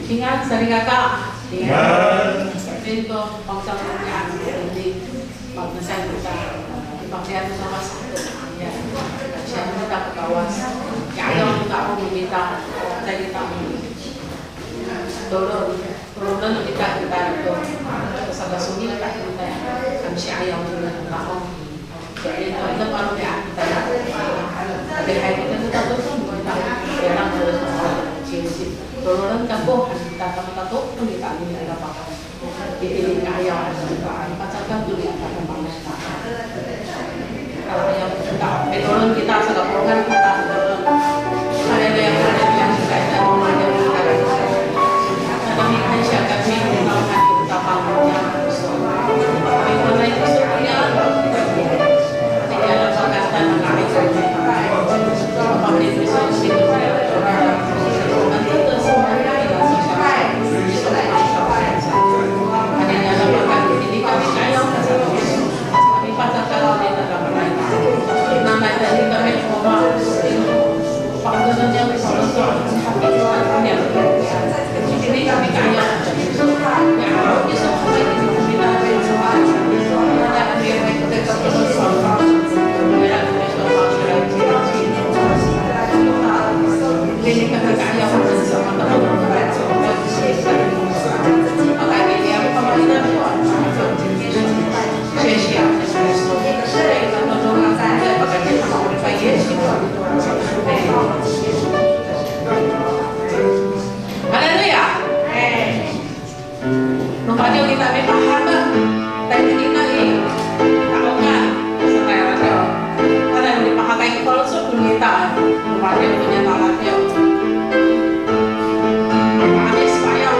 Ingat, sering kakak. Ingat. Itu pangsang yang ini magnasan kita dipakai sama satu. Ya, siapa kita ke bawah. Yang kita meminta dari tamu. Turun kita itu salah sunyi kita kami si ayam dengan tamu. Jadi itu baru ya kita ada hari kita tuh kita orang terus sih. Turun kampung kita tahu pun kita ini ada apa. Ini ayam kita pacarkan dulu ya karena banyak. Kalau yang kita turun kita sudah program kita turun. Ada yang kita ada mau ada kami kan siaga kami melakukan kita bangunnya. Itu itu sebenarnya tidak ada penggantian mengenai public resource itu nanti itu semuanya tidak sosial ada yang dalam ini kami ayam kami pasang kalau di dalam nama tadi kami cuma panggilan yang solusi ini kami kaya ya kalau bisa kita ada yang kita ini kami kaya sama teman-teman makanya dia pemerintah siap haleluya. Numpanya kita may pahaba. Tayo kita tao nga. Sa tayo radyo. Kala hindi pakagay ko pala sa kumitaan. Numpanya ko niya talatyo. Pakanis payo.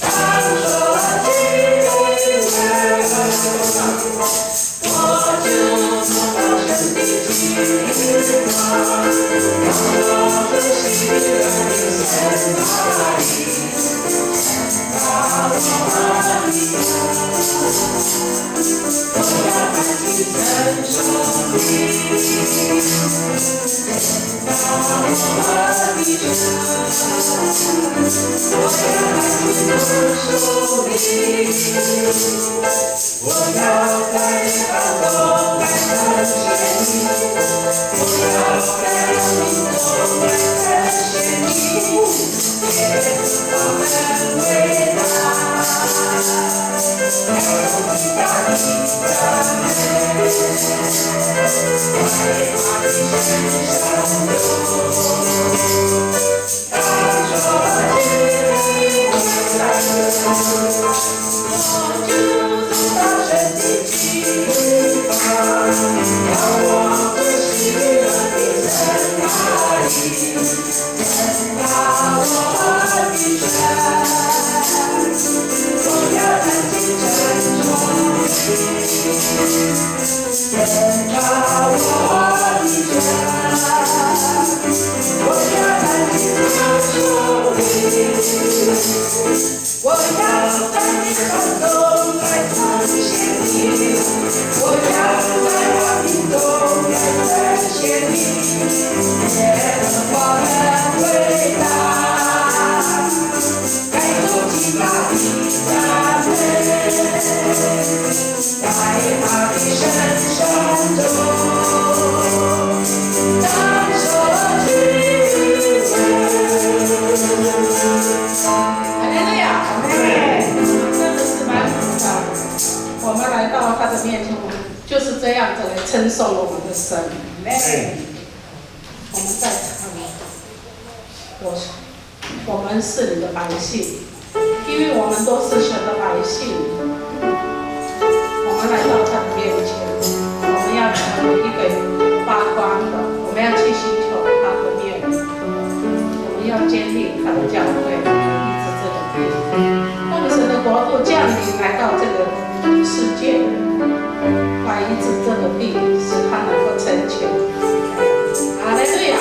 Tanso 称颂了我们的神，我们在唱，我们是你的百姓，因为我们都是神的百姓。我们来到他的面前，我们要成为一个发光的，我们要去寻求他的面，我们要坚定他的教会，医治这个病，让神的国度降临来到这个世界。来医治这个病，使他能够成全。哈利路亚！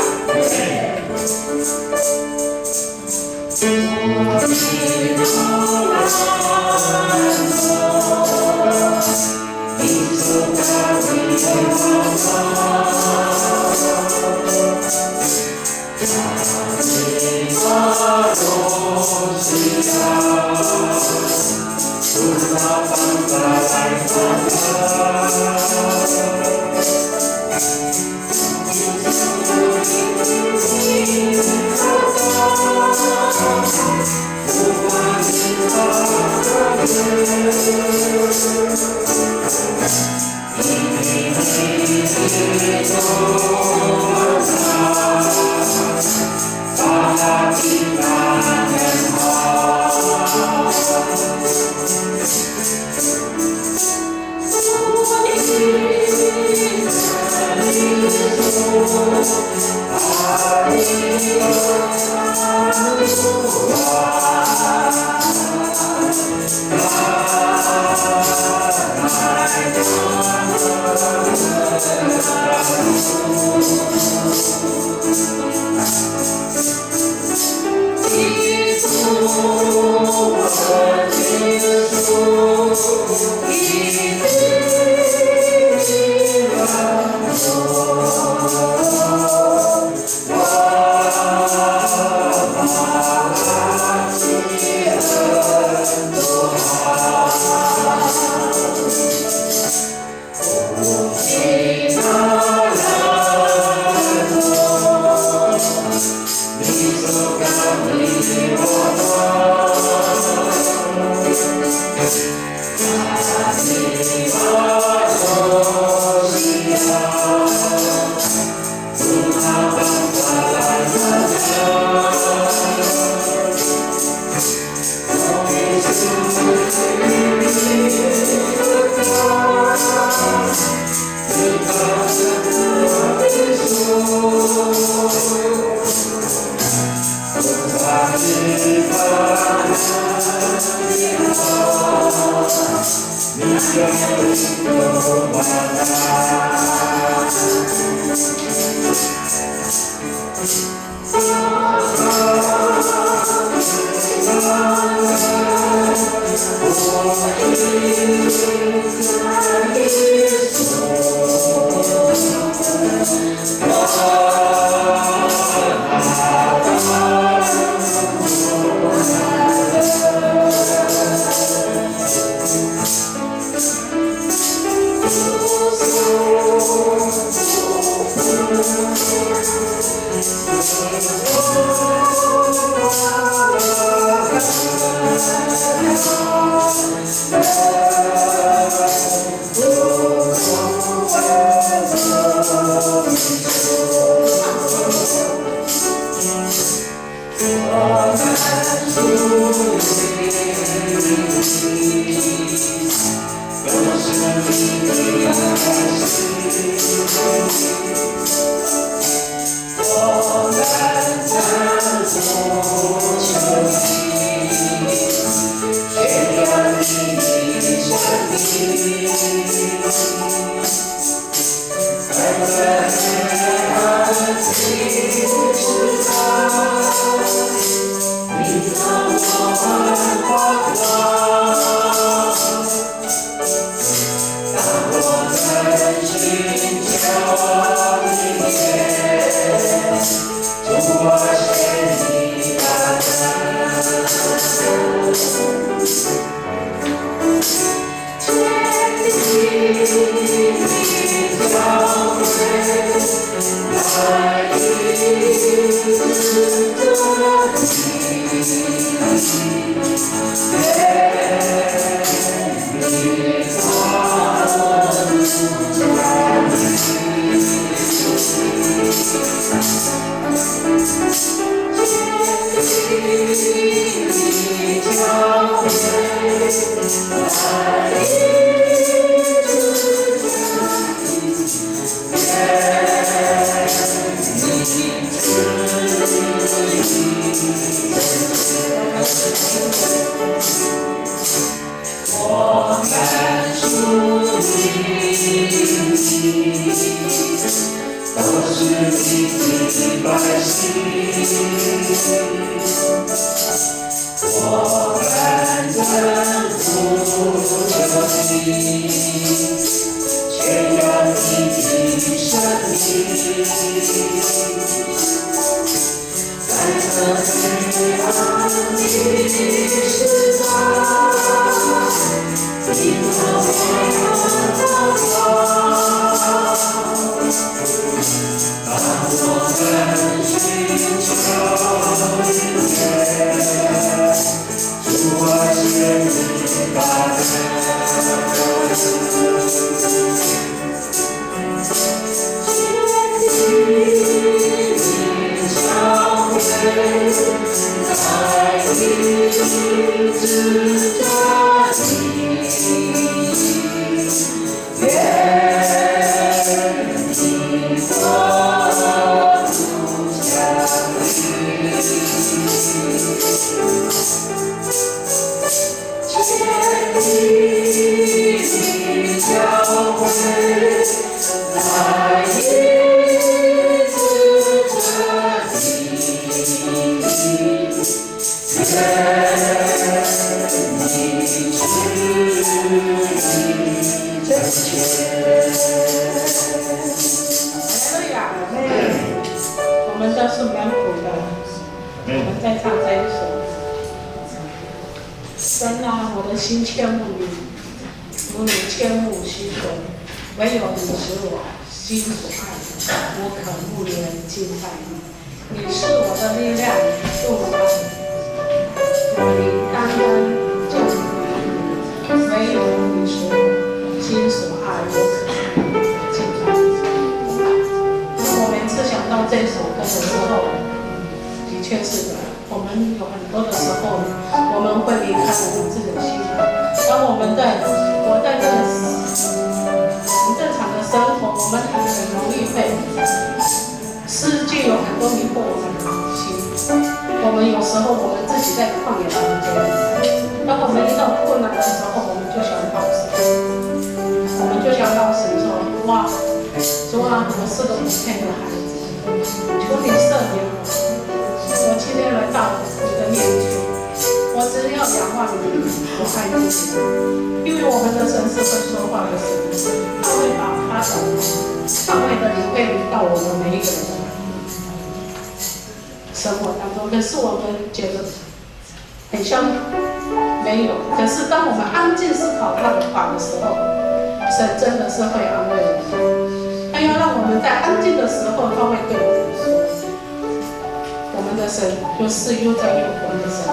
的神就是又在又活的神，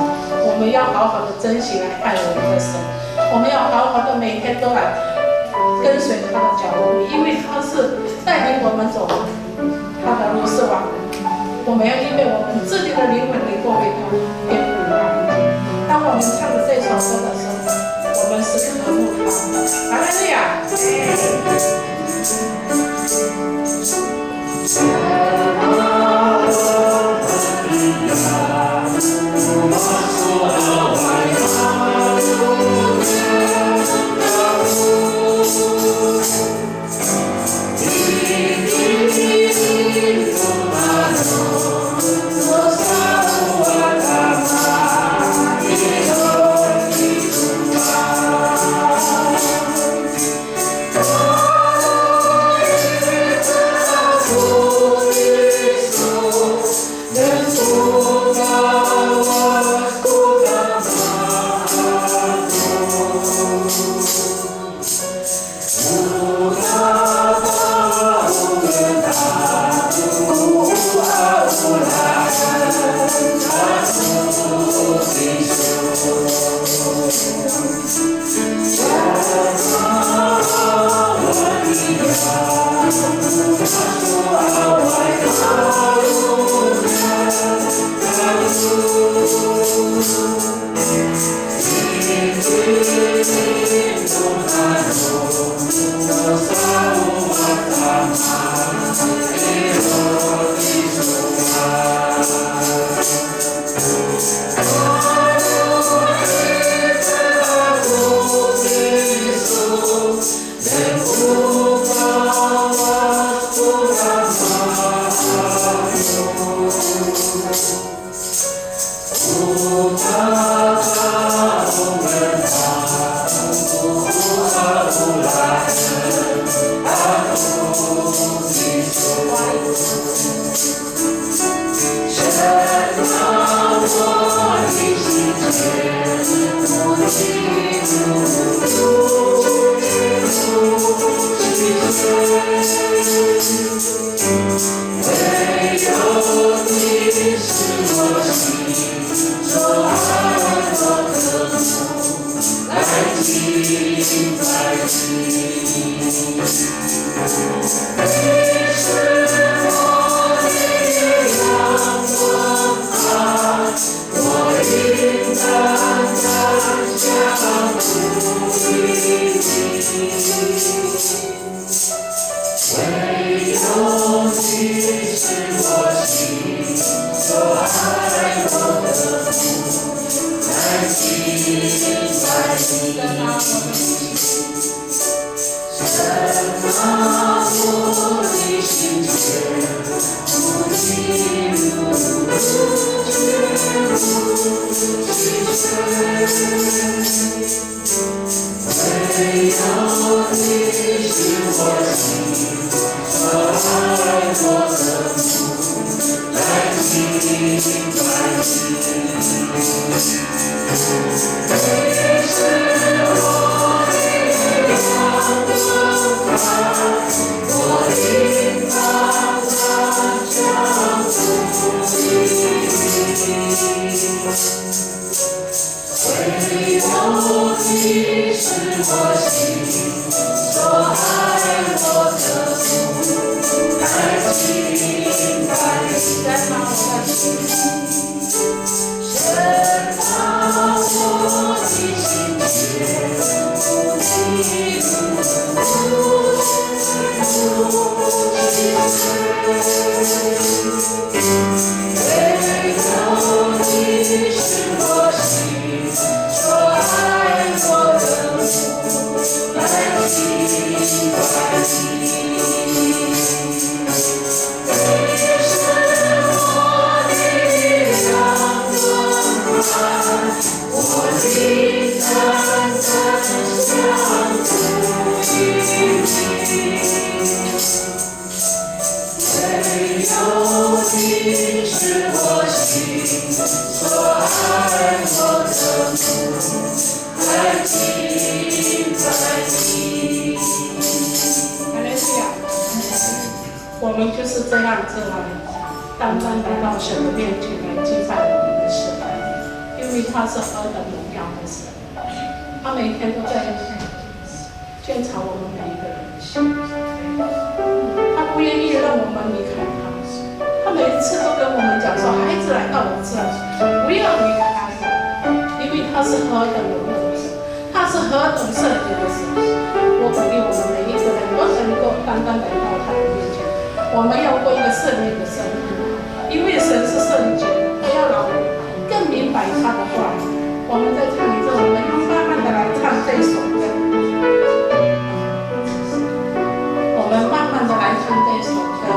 我们要好好的珍惜来爱我们的神，我们要好好的每天都来跟随他的脚步，因为他是带领我们走他的路是往。我们要因为我们自己的灵魂能够为他变不一样。当我们唱的这首歌的时候，我们是渴慕他。哈利路亚。我们就是这样子来单单来到神的面前来敬拜我们的神，因为他是何等荣耀的神，他每天都在鉴察我们每一个人的心，他不愿意让我们离开他。他每一次都跟我们讲说：“孩子来到我这里，不要离开我，因为他是何等荣耀的神，他是何等圣洁的神。”我鼓励我们每一个人都能够单单来到他的面前，我们要过一个圣洁的生活，因为神是圣洁的，他要让我们更明白他的话语。我们在唱的时候，我们要慢慢的来唱这首歌，我们慢慢的来唱这首歌。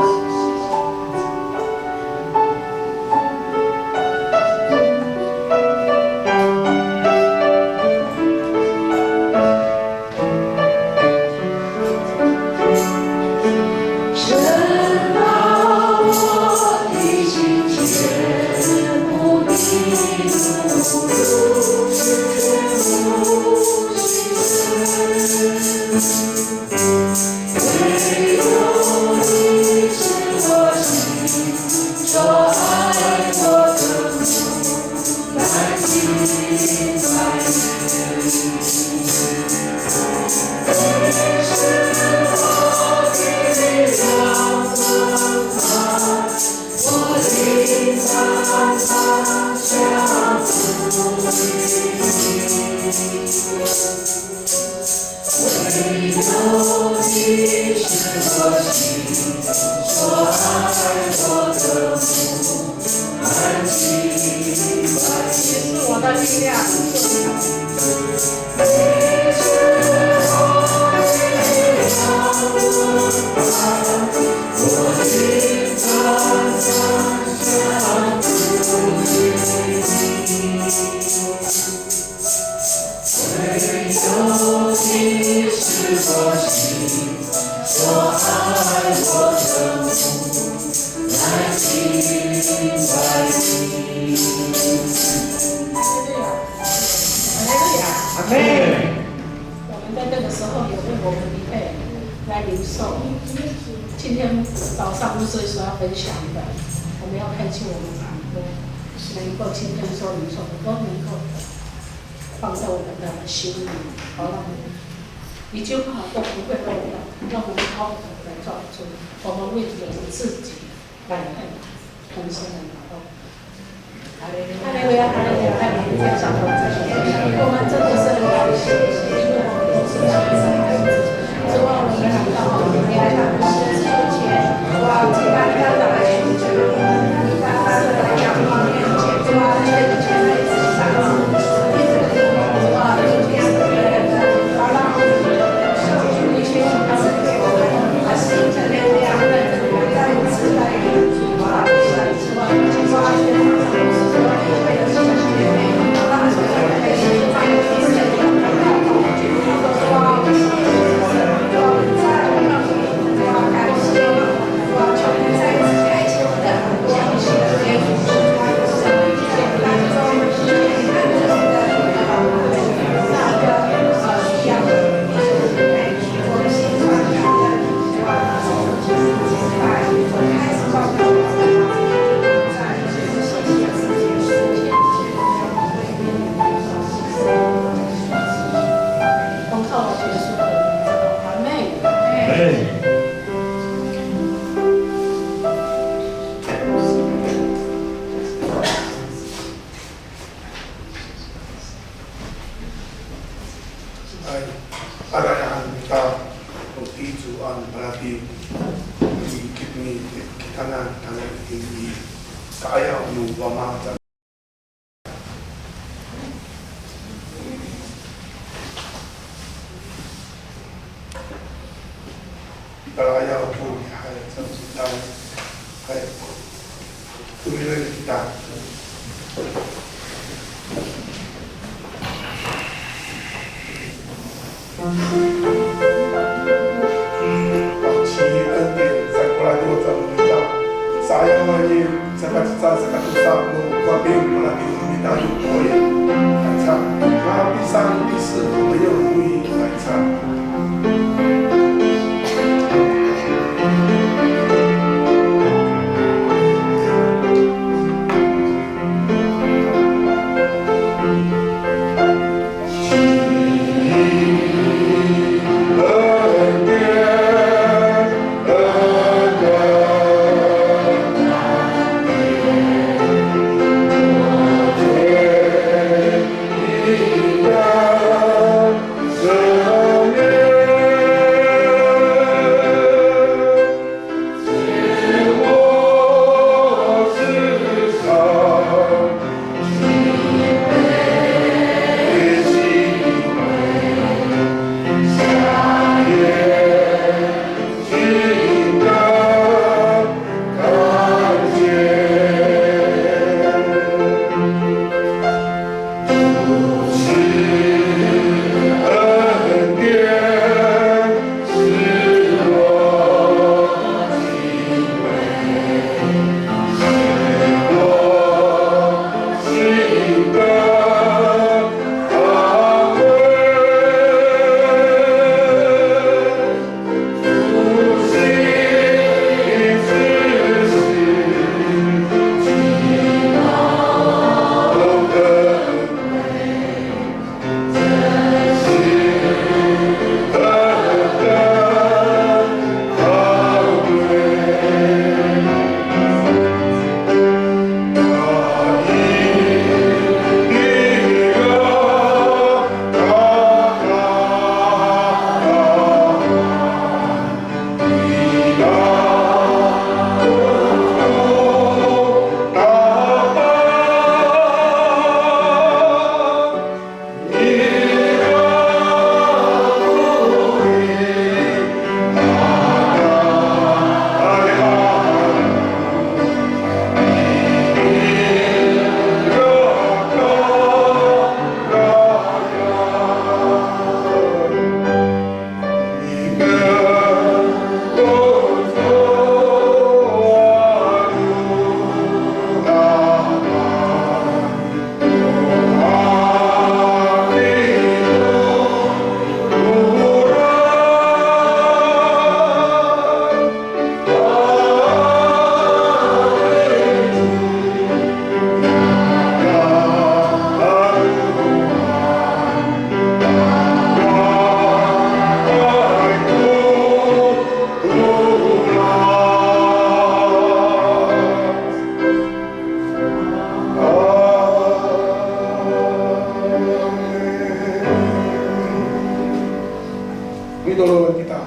Midolong kita.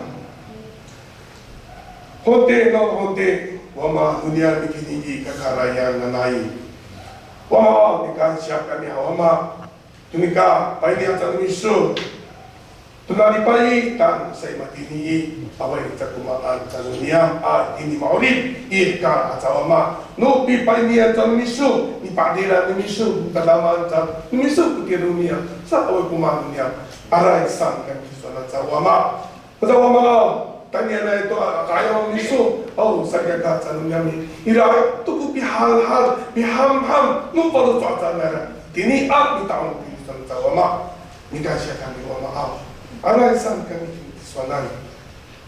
Honte no honte wama dunia bikinigi kakarayan nanai. Wama dikan siap kami wama tunika pai dia tan misu. Tunari pai tan sai matini awai takumaan tanunia ini maulid ika atawama no pi pai dia tan misu ni padira ni misu kadaman tan misu ke dunia sa awai kuman dunia arai san kan kisana tawama tawama tanya na itu kaya misu oh saya kata nunyami ira tu bihal biham nu pada cuaca merah kini aku tahu kisana tawama nikah kami wama arai san kami kisana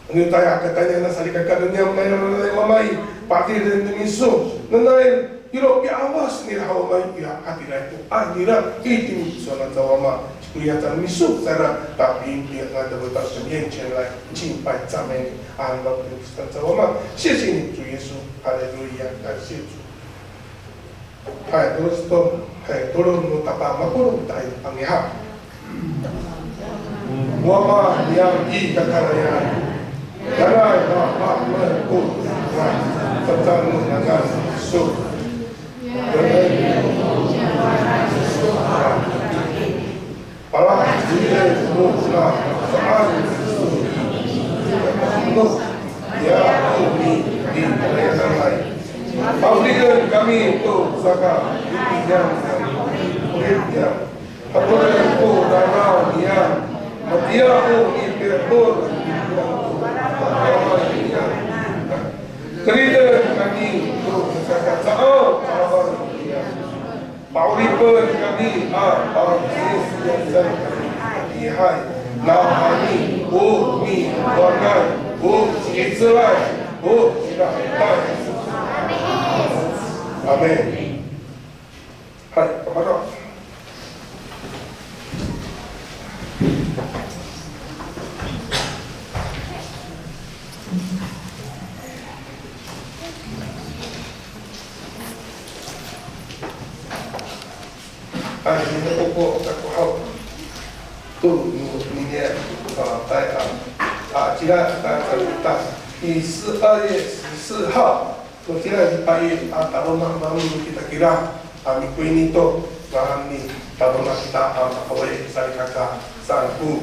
ni tanya katanya na salika kadunya may mamay pati din misu nanay iro awas ni hawamay ya atira itu nira itim kisana tawama kelihatan misu secara tapi dia ada betul sebagian channel cinta zaman anggap Kristen sama sisi ini Tuhan Yesus haleluya kasih hai terus tu hai turun mutapa makul tai pangiha wama yang i kakaraya darai bapa merku tentang menangkan Yesus Allah dia mula soal itu ya kami di kerajaan lain. Berikan kami itu zakat yang mulia. Apabila itu darah dia dia imperator kerja kami itu zakat sahur dia. Pauripan kami dan ihai nahani mi warnai Israel tidak amin hai kepada ini pokok aku tu ni dia在jika kita di 12月14号我今天礼拜一tahun malam kita kira minggu ini tu kami tahun kita awal saya kata sanggup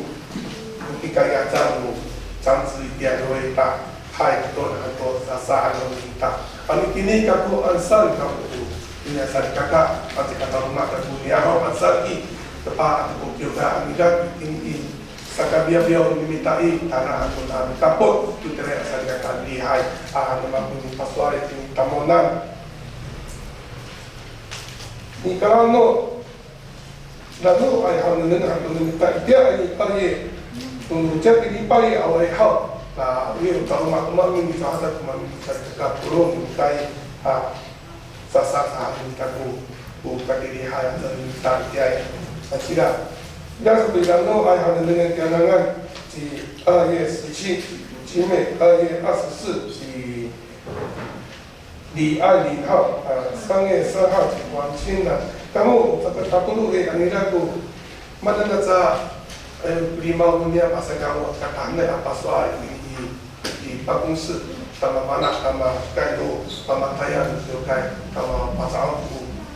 ketika yang jamu jangan dia doa tak hai kita atau sasa kita kami kini kaku ansar kamu ini saya kata pasti kata rumah dunia orang ansari tepat atau juga amiga ini sakabia dimintai tanah atau kapot itu tidak saya kata lihai memang ini pasuari ini tamonan ni kalau no lalu ayah mendengar atau meminta dia ini pagi mengucap ini pagi awal hal nah ini kalau makmum ini sahaja cuma saya cakap turun mintai sasa mintaku bukan diri hayat dan minta dia tidak dan sebelumnya ayah dengan kenangan di 2月17集美2月24di Ali号3月3号di Kuantin kamu tak perlu angiraku mana nak limau dunia pasal kamu katanya apa soal ini di bagus sama mana sama kayu sama tayar itu kai sama pasal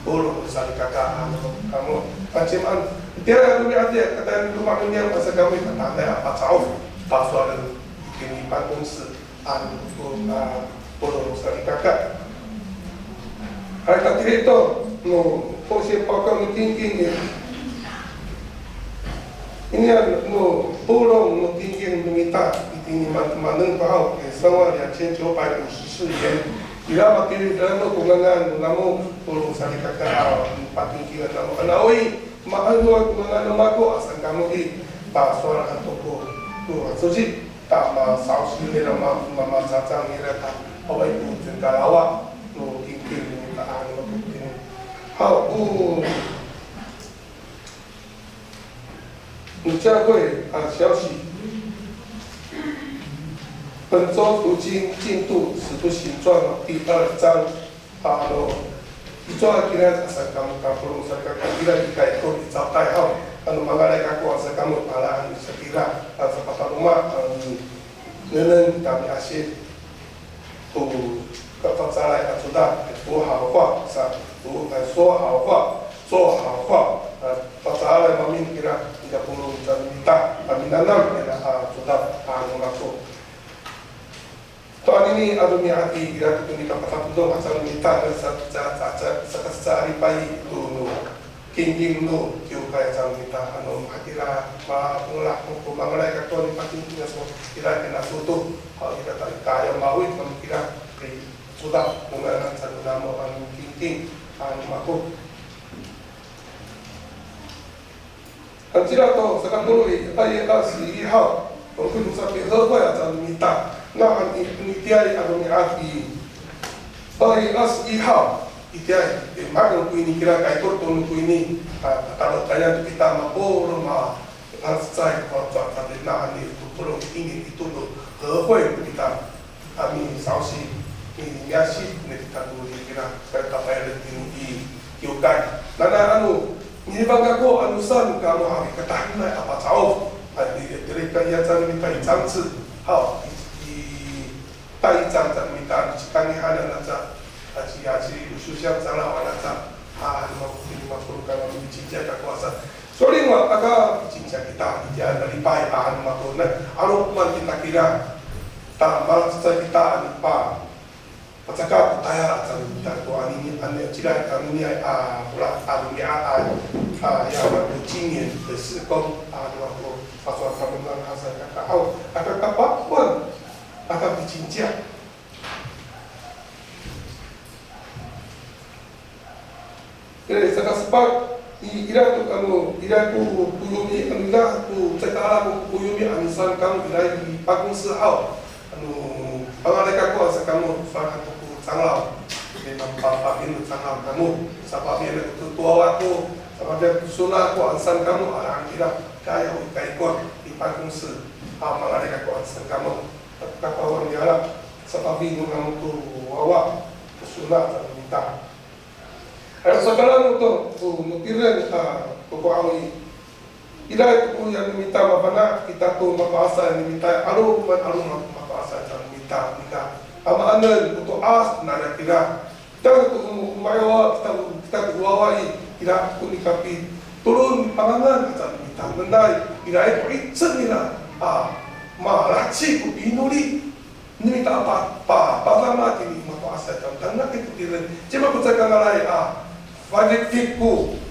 bulu sari kakak kamu macam dia lebih ada kata rumah dunia pasal kamu katanya apa pasal ini bagus bulu sari kakak hari tadi itu no posisi pakai tinggi ini no bulu no tinggi minta ini mana kau selama 2954 yen. Ila makili dalam kungangan namu puluh sari kakak 4 tinggi namu anawi mahal dua kungangan namaku asal kamu di pasar atau tu suci tak saus ni nama mama cacang ni rata awak itu jengkalawa no tinggi minta anu ini. Hau你家会消息。本周读经进度使徒行传第2章一章kira sa kamu kapulong sa kakakila di kayo ito sa tayo mga like ako sa kamu ala sekira sepakat rumah nenen kami asyik tu kata cara sudah 说好话，说好话，说好话。Pasal mami kira 30 jam minta, kami nanam kena sudah masuk. Tuan ini ada hati kira tu ni kapal tu macam minta sehari pagi tu king tu kau kaya macam minta kira pengelah pengelah kat tuan ni pasti punya semua kira kena tutup. Kalau kita tak kaya mahu kami kira sudah mengenai satu nama king makuk. 知道到这个路里8月21号，我们路上给合会啊，在米大，那你第二阿东阿弟，8月21号，一天makan kuih ni kira kai turun kuih ni, kalau kaya tu kita mampu rumah, saya kalau tuan tadi nak ni turun ini itu tu 合会 kita kami sausi ini biasa ni kita dulu kira kita bayar ini kiokai, nana Ini bangga ko anusan kamu hari ketahuan apa tahu dari kaya jangan minta janji, hal di tai jangan minta jika ni ada naja, haji ususnya jangan awal naja, lima puluh kalau bicara kekuasaan. Sorry mak, agak bicara kita dia dari pai makul, alu man kita kira tak malah kita apa. Pasal tanya macam kita tu ini ane ciri kami ni pula kami yang 今年的施工我发说他们让他在那好，那个八万，那个比金价。Jadi sekarang sebab ira tu kamu ira tu kuyumi anda tu cakap kuyumi anisan kamu ira di Bagong Sihau, pengalihkan kau sekarang faham tu sanglau, memang bapa ini sanglau kamu, sebab dia tu tua waktu. Kalau dia sunnah kuansan kamu orang tidak kaya ikut di Bagong Sihau, mengalihkan kuansan kamu. Kata orang dia lah, sebab bingung kamu tu awak sunnah dan minta. Ada sekarang untuk mutiran pokok awal. Ida itu yang minta mana kita tu maka yang minta alu maka asal yang minta. Ama anda untuk nada kira. Kita tu mayawa kita awali tidak pun dikapi turun pangangan kata minta mendai tidak itu cenila malaci ku binuli ni minta apa lama ini maka asal dan nak itu tidak cuma bercakap ngalai wajib fikku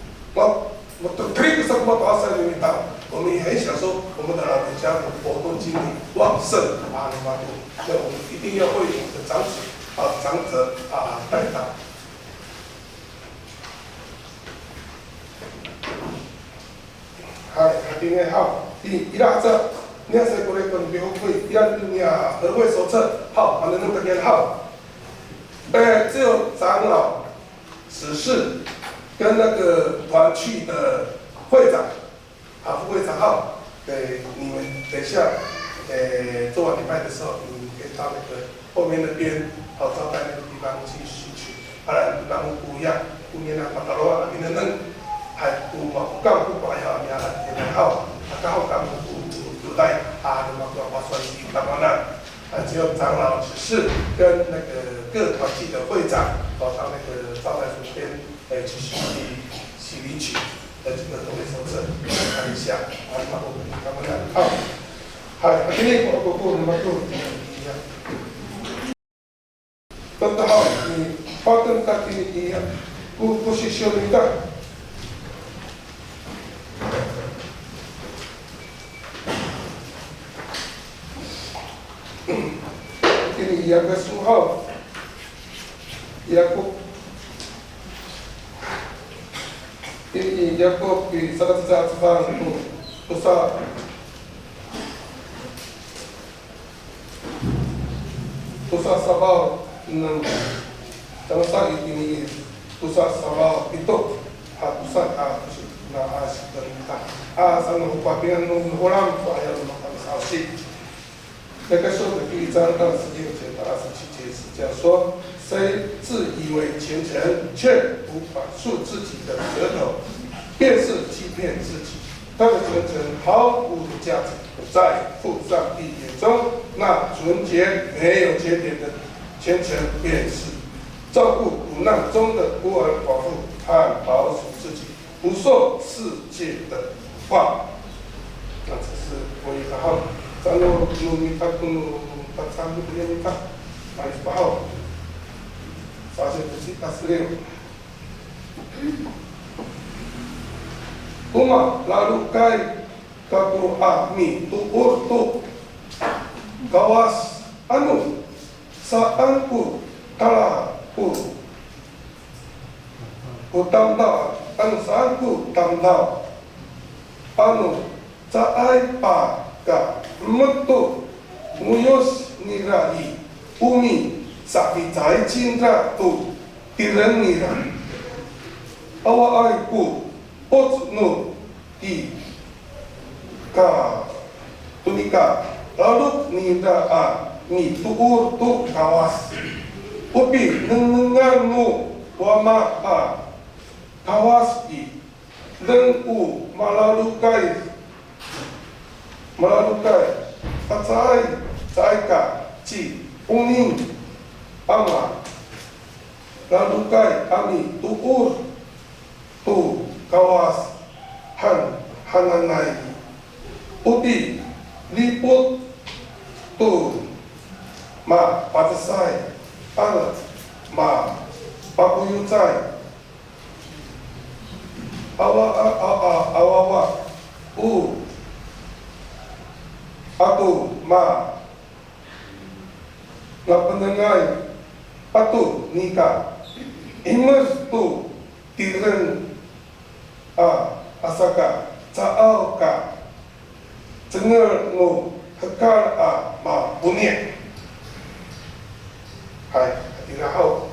waktu trik sa maka asal ni minta kami hai syaso kami dalam bicara foto cini waksen matu jadi一定要会的长者带到。hatinya hal di iraja ni saya boleh kon bihoui yang dunia 合会手册好反正那个好只有长老执事跟那个团区的会长副会长好给你们等一下做完礼拜的时候你可以到那个后面那边招待那个地方去领取然后不一样不念那巴达罗你能还不干不管呀，你还很好，刚好干不带那个把手机干嘛呢？只有长老执事跟那个各团体的会长到那个招待所边去洗领取这个合会手册看一下，干嘛呢？好，今天我那么多一样，都好，你发灯大体一样，不是修理的。Ini yang kesuhau, Yakub. Ini Yakub di salah satu sebarang itu dosa. Dosa sabau, jangan salah ini dosa sabau itu dosa na asyik dan kita. Sama upah dengan orang ayat makan sausik. 那个时候的第一章到19节到27节是这样说：谁自以为虔诚，却不管束自己的舌头，便是欺骗自己。他的真诚毫无价值，在父上帝眼中，那纯洁没有缺点的虔诚便是照顾苦难中的孤儿寡妇和保守自己不受世界的话。那这是我一个号，咱们努米他不努他参与不愿意他，28号，4786。Uma lalu kai kapu ahmi tu urtu kawas anu saanku talaku utamda anu saanku tamda anu caai pa ka metu nguyos nirai umi sapi cai cinta tu tireng nirai awa aiku Otno di ka tunika lalu nida ni tuur tu kawas upi nenganmu wama kawas i lengu malalukai pacai caika ci uning ama lalukai ami tuur tu kawas hananai uti liput tu ma patasai al ma papuyutai awawa atu ma ngapenengai atu nika imers tu tireng asaka caau ka cengar no hekal ma bunyi hai tidak hau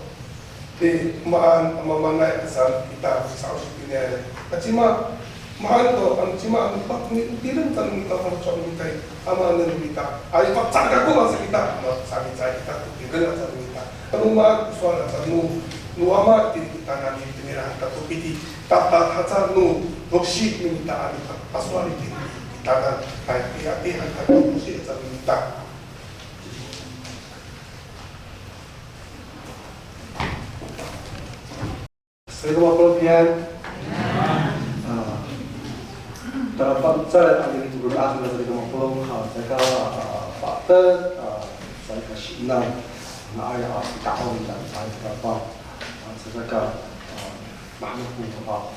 di maan mamanai asal kita saus ini acima maan to an cima an pak ni tidak tan kita macam kita amanan kita ai pak cakap ko masih kita sakit kita tidak asal kita anu maan soal asal nu ama kita nani tinira tapi piti tata haca nu boksi minta ani aswali kita kan kai pihak kan boksi asal minta Semua kelebihan dapat在2020年这个梦哈，这个法的这个行囊，那哎呀，打好一点，才这个帮，这个马路虎的话，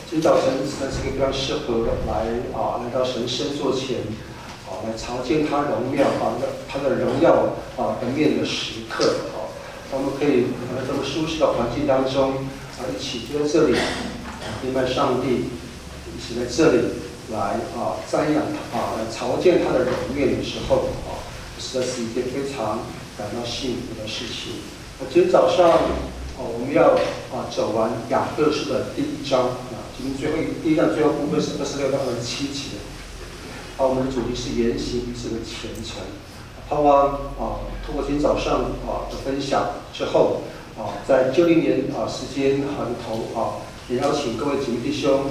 今早晨是一个非常适合来到神圣座前，来朝见他荣耀他的荣耀的面的时刻。我们可以在这么舒适的环境当中一起在这里敬拜上帝，一起在这里来瞻仰来朝见他的容面的时候实在是一件非常感到幸福的事情。今天早上我们要走完雅各书的第1章今天第一章最后部分是26到27节。我们的主题是言行彼此的虔诚。盼望通过今天早上的分享之后在90年时间里头也邀请各位姐妹弟兄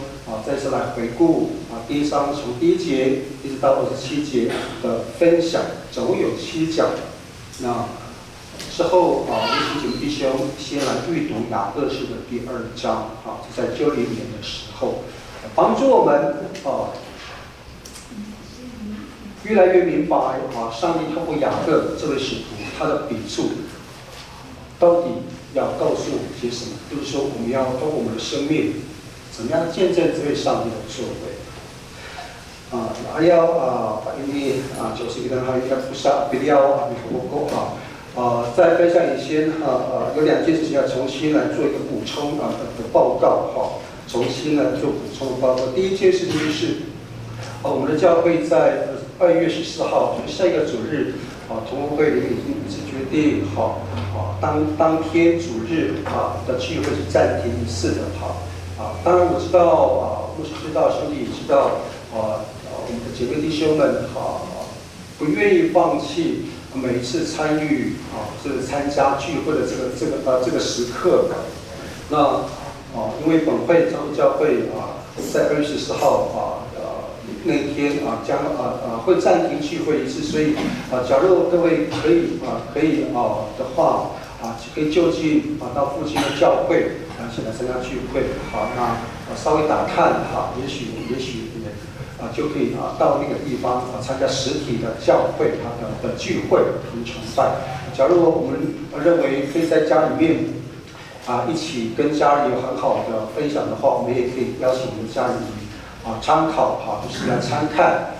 再次来回顾第1章从第1节一直到27节的分享，总共有7讲。那之后也请姐妹弟兄先来阅读雅各书的第2章就在90年的时候，帮助我们越来越明白上帝透过雅各这位使徒他的笔触到底要告诉我们些什么，就是说我们要通过我们的生命怎么样见证这位上帝的作为。ini Joseph dan Harika pusat beliau di pokok 在分享以前有2件事情要重新来做一个补充的报告重新来做补充的报告。第一件事情就是我们的教会在2月14号，就是下一个主日同工会里面已经一致决定当天主日的聚会是暂停1次的当然我知道牧师知道，兄弟也知道我们的姐妹弟兄们不愿意放弃每一次参与参加聚会的这个时刻。那因为本会教会在2月14号那一天会暂停聚会一次，所以假如各位可以的话可以就近到附近的教会一起来参加聚会，那稍微打探也许就可以到那个地方参加实体的教会的聚会和崇拜。假如我们认为可以在家里面一起跟家人有很好的分享的话，我们也可以邀请我们家人参考就是来参看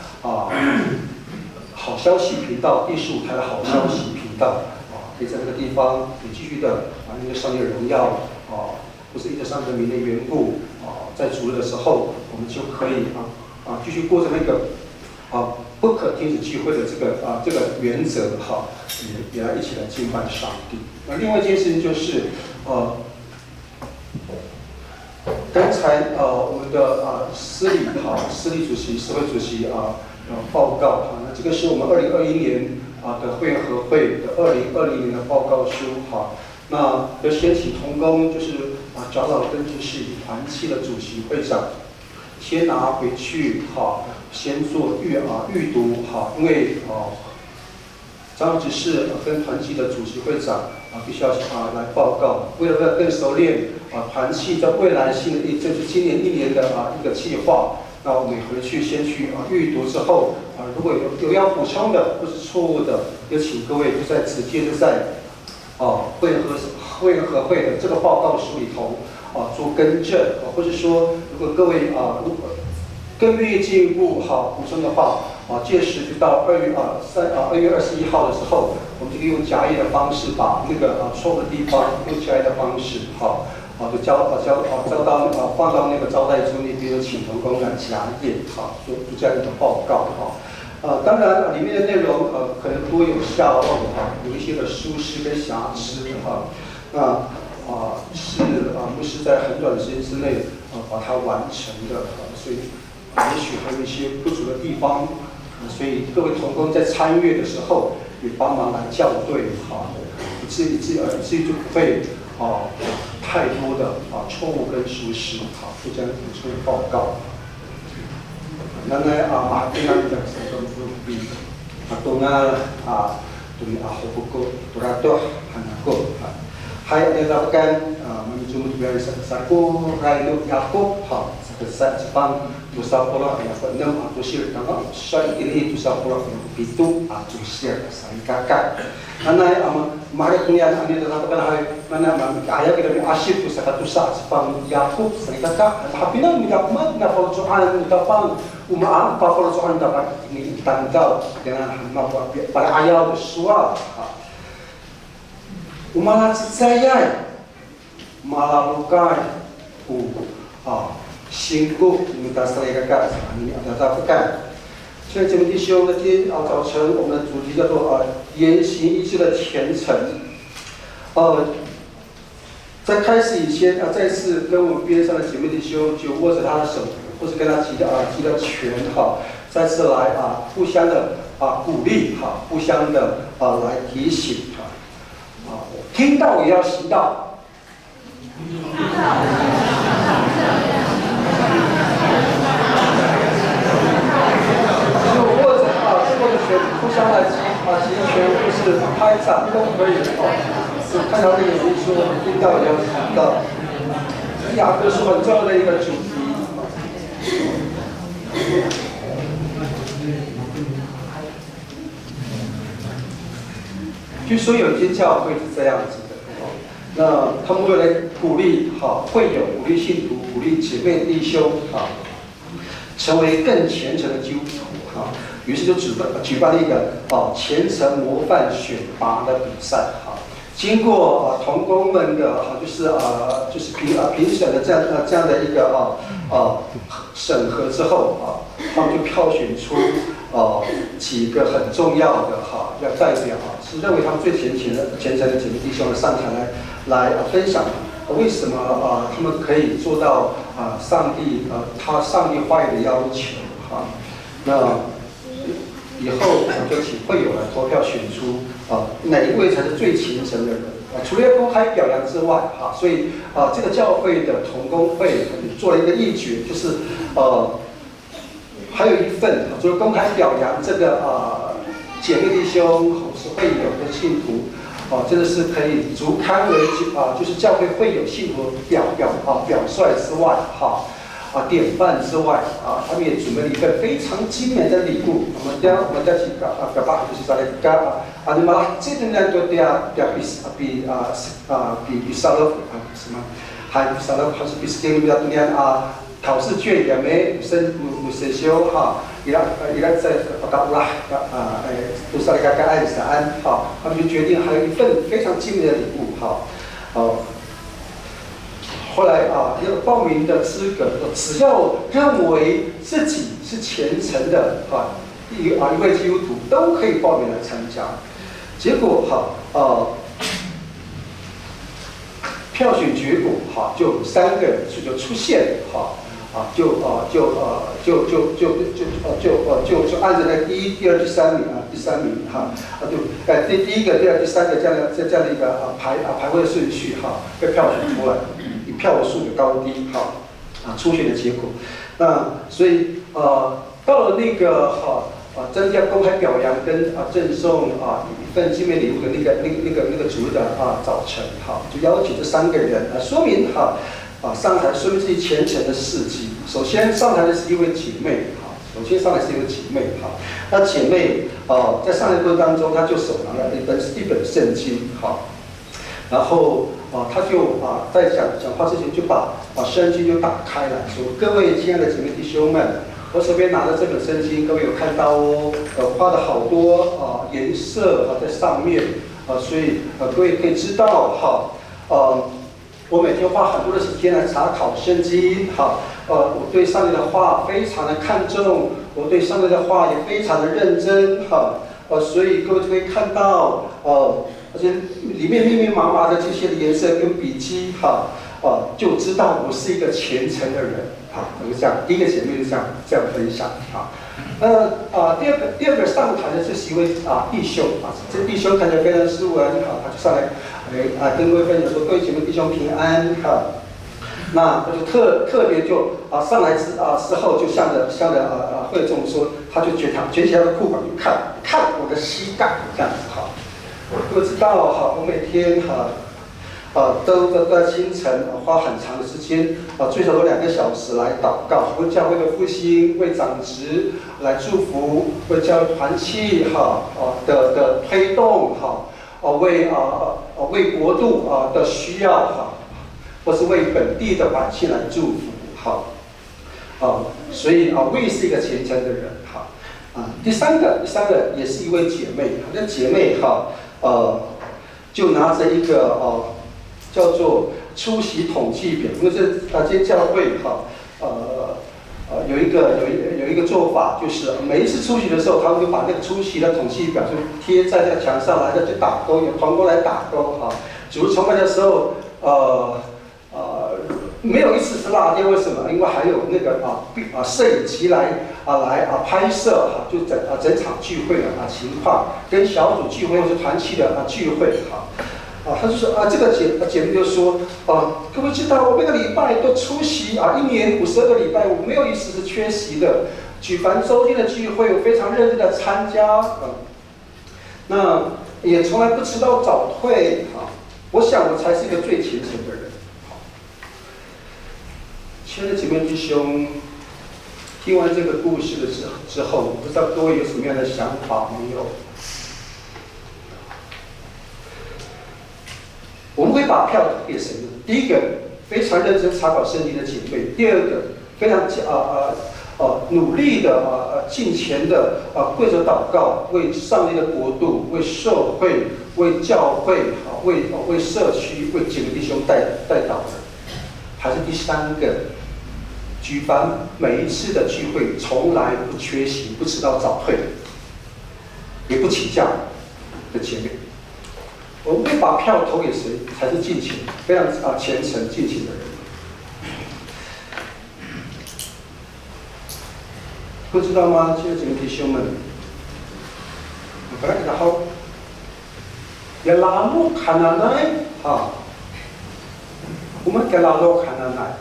好消息频道第15台的好消息频道可以在这个地方也继续的因为上帝的荣耀不是因着上帝的名的缘故在主日的时候，我们就可以继续过着那个不可停止聚会的这个原则也来一起来敬拜上帝。那另外一件事情就是刚才我们的司理主席、社会主席报告那这个是我们2021年的会员和会的2020年的报告书那要先请同工就是长老跟就是团契的主席会长先拿回去先做预读因为长老执事跟团契的主席会长必须要来报告，为了更熟练团契在未来就是今年1年的一个计划。那我们回去先去预读之后如果有要补充的或是错误的，就请各位直接就在会员和会的这个报告书里头做更正或者说如果各位如果更愿意进一步补充的话届时就到2月21号的时候，我们就可以用夹页的方式把那个错误的地方用夹页的方式就放到那个招待处那边，请同工来夹页做这样一个报告当然里面的内容可能多有下漏有一些的疏失跟瑕疵那不是在很短的时间之内把它完成的所以也许还有一些不足的地方所以各位同工在参阅的时候也帮忙来校对以至于就不会太多的错误跟疏失就这样提出报告。那mahapinan dan sesuatu atungal tuli ahoko turato hanako hai ada lakukan menuju dari saku rayu Yakub sebesar Jepang Tusapura yang ke-6 Atusir tanggal syai ini Tusapura yang ke-7 Atusir sai kakak Nanai mari kunian andi lakukan hai mana ayah kita asyik tu sakatusa Jepang Yakub sai kakak hapinan midakmat na polcuan utapang umaang papolcuan dapat ini tanggal dengan para ayah bersuara umalat saya malalukan辛苦你们大家来干你大家不干所以这位弟兄呢今天早晨我们的主题叫做言行一致的虔诚在开始以前再次跟我们边上的姐妹弟兄就握着他的手或是跟他提的拳再次来互相的鼓励互相的来提醒听到也要行道或者握着拳互相来击拳或是拍掌都可以就看到这个书说听到也要行道雅各书很重要的一个主题据说有一些教会是这样子的那他们为了鼓励会友鼓励信徒鼓励姐妹弟兄成为更虔诚的基督徒于是就举办了一个虔诚模范选拔的比赛经过同工们的就是评审的这样的一个审核之后他们就票选出几个很重要的要代表是认为他们最虔诚的姐妹弟兄上台来分享为什么他们可以做到上帝话语的要求那以后我们就请会友来投票选出哪一位才是最虔诚的人除了公开表扬之外，所以这个教会的同工会做了一个议决，就是还有一份除了公开表扬这个姐妹弟兄是会友的信徒，真的是可以足堪为就是教会会友信徒表率之外，典范之外，他们也准备了一份非常精美的礼物。我们在去表达就是在那你们这边呢都比萨勒什么，还比萨勒还是比斯丁比较多考试卷也没生修伊拉在达乌拉杜萨利加跟爱丽莎安他们就决定还有一份非常精美的礼物后来这个报名的资格，只要认为自己是虔诚的一位基督徒，都可以报名来参加。结果票选结果就3个人数就出现就按照那第1、第2、第3名第3名第1个、第2、第3个这样的一个排位顺序被票选出来。票数的高低初选的结果，所以到了那个增加公开表扬跟赠送一份精美礼物的那个主日的早晨就邀请这3个人说明上台说明自己虔诚的事迹。首先上台的是一位姐妹那姐妹在上台过程当中，她就手拿了一本圣经然后他就在讲话之前就把圣经就打开来说：“各位亲爱的姐妹弟兄们，我手边拿的这本圣经，各位有看到画的好多颜色在上面所以各位可以知道我每天花很多的时间来查考圣经我对上帝的话非常的看重，我对上帝的话也非常的认真所以各位就可以看到而且里面密密麻麻的这些的颜色跟笔记就知道我是一个虔诚的人就这样，第一个姐妹就这样分享第二个上台的就是一位弟兄这弟兄看起来非常斯文他就上来跟各位分享说：“各位姐妹弟兄平安那他就特别就上来之后就向着会众说，他就卷起他的裤管，就看我的膝盖这样子各位知道我每天都在清晨花很长的时间最少都2个小时来祷告，为教会的复兴，为长职来祝福，为教会团契的推动为国度的需要或是为本地的百姓来祝福所以我也是一个虔诚的人第三个也是一位姐妹，那姐妹就拿着一个叫做出席统计表，因为这间教会有一个做法，就是每一次出席的时候，他们就把那个出席的统计表就贴在那个墙上来，就打勾，有团工来打勾主日崇拜的时候没有一次是落掉，为什么？因为还有那个摄影机来拍摄就整场聚会的情况，跟小组聚会或是团契的聚会他就说这个姐妹就说各位知道我每个礼拜都出席1年52个礼拜，我没有一次是缺席的。举凡周间的聚会，我非常认真的参加那也从来不迟到早退我想我才是一个最虔诚的人。亲爱的姐妹弟兄，听完这个故事的之后，不知道各位有什么样的想法没有？我们会把票投给谁呢？第一个，非常认真查考圣经的姐妹；第二个，非常努力的敬虔的跪着祷告，为上帝的国度、为社会、为教会为社区、为姐妹弟兄带祷的。还是第三个，举办每一次的聚会从来不缺席、不迟到早退，也不请假的姐妹。我们会把票投给谁才是敬虔，非常虔诚敬虔的人。不知道吗？亲爱的姐妹弟兄们，我本来给他好， ya lalu kananay umat ka lalu kananay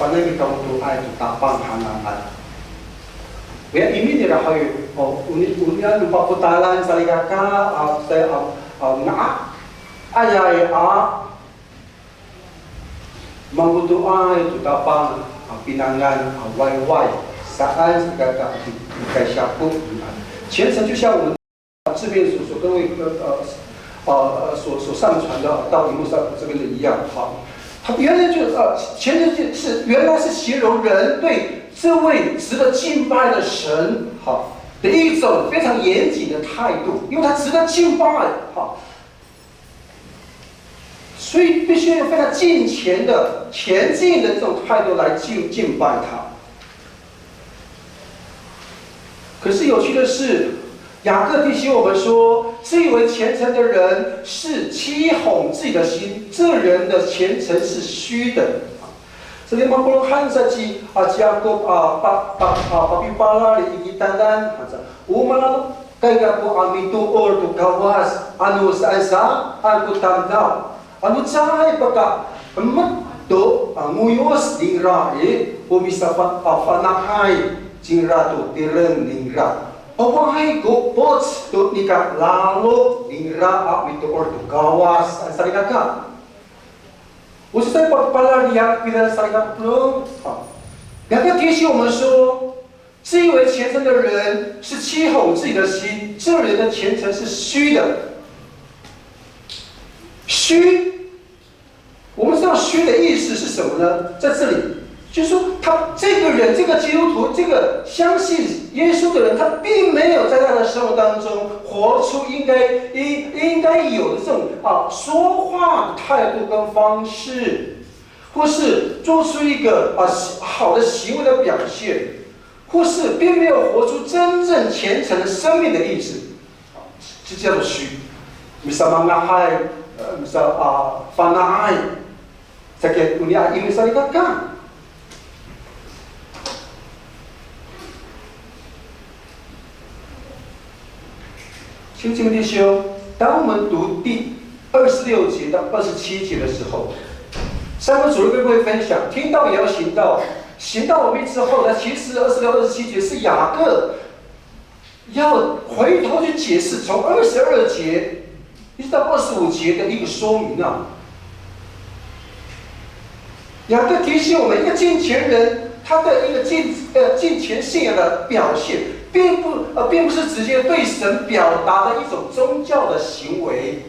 panay kita untuk ay tapang kananay kaya ini dia kayo unian lupa putalan sa ligaka nga ayay mangbutuan itu tapang pinangan wayway saan sa kagkasyapo 虔诚就像我们这边所各位所上传的到荧幕上这边的一样，它原来就是虔诚是原来是形容人对这位值得敬拜的神的一种非常严谨的态度，因为他值得敬拜所以必须用非常敬虔的前进的这种态度来敬拜他。可是有趣的是，雅各提醒我们说，自以为虔诚的人是欺哄自己的心，这人的虔诚是虚的。这里马布罗汉萨基加国巴比巴拉的伊丹丹，我们该个不阿弥陀佛的高瓦斯，安努三沙，安古tam道，安努在不个乜都nguyos dingra o bisa fanahai jingra to tiren dingra. Pawai go pots to nika lalo dingra itu ordo gawas sarigaka. 我是在巴拉利亚彼得sarigaka belum. 两个提醒我们说，自以为虔诚的人是欺哄自己的心，这人的虔诚是虚的。虚，我们知道虚的意思是什么呢？在这里。 就是说，他这个人，这个基督徒，这个相信耶稣的人，他并没有在他的生活当中活出应该有的这种说话的态度跟方式，或是做出一个好的行为的表现，或是并没有活出真正虔诚的生命的意志，这叫做虚。Misalnya fanai, sakit punya ini saya katakan. 亲亲弟兄，当我们读第26节到27节的时候，三位主任会不会分享？听到也要行道，行道完毕之后呢，其实26、27节是雅各要回头去解释从22节一直到25节的一个说明啊。雅各提醒我们，一个敬虔人他的一个敬虔信仰的表现。 并不是直接对神表达的一种宗教的行为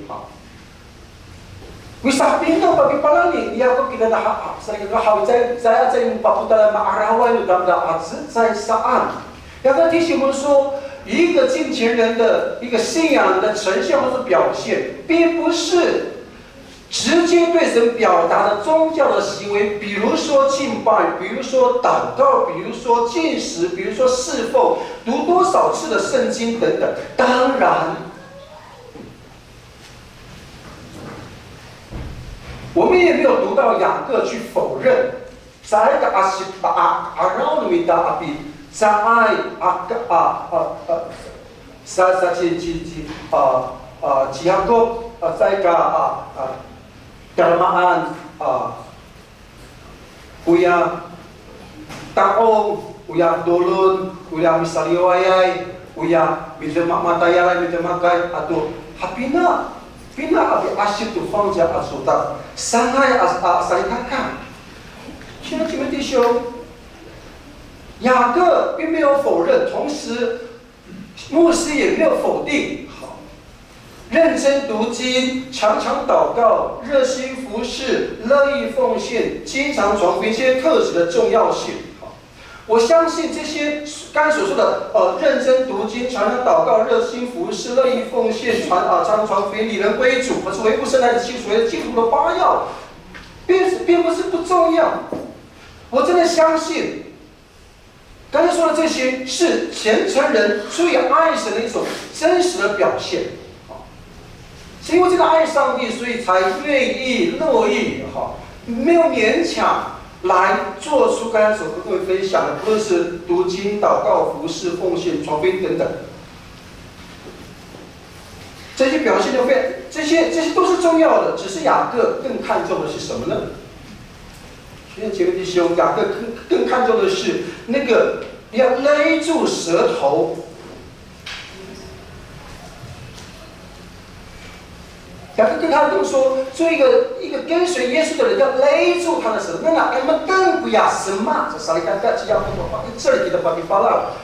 为啥pintu bagi para ni dia ko kita dah sering hal saya membaca dalam arawan dalam在saan，雅各提醒我们说，一个敬虔人的一个信仰的呈现或是表现，并不是。 直接对神表达的宗教的行为，比如说敬拜，比如说祷告，比如说进食，比如说侍奉，读多少次的圣经等等。当然，我们也没有读到雅各去否认，在个阿西阿绕里的阿比，在雅各在个Kelemahan Uya taong, uya dolun, uya misaliwayay, uya bidemak matayalay, bidemakay, ato hapina, pina abi asyik tu fang jia asuta, sangai asarikaka. 亲爱的弟兄，雅各并没有否认，同时牧师也没有否定。 认真读经，常常祷告，热心服侍，乐意奉献，经常传福音，这些特质的重要性。我相信这些刚才所说的，认真读经，常常祷告，热心服侍，乐意奉献，常传福音，理人归主，或是维护生态的基础的基督的八要，并不是不重要。我真的相信，刚才说的这些是虔诚人出于爱神的一种真实的表现。 是因为这个爱上帝，所以才愿意乐意没有勉强来做出刚才所跟各位分享的，不论是读经、祷告、服侍、奉献、传福音等等。这些表现都这些都是重要的，只是雅各更看重的是什么呢？所以姐妹弟兄，雅各更看重的是那个要勒住舌头。雅各跟他们说，做一个跟随耶稣的人，要勒住他的舌头。那俺们更不要什么，这沙利干干只要这里给他把你发了。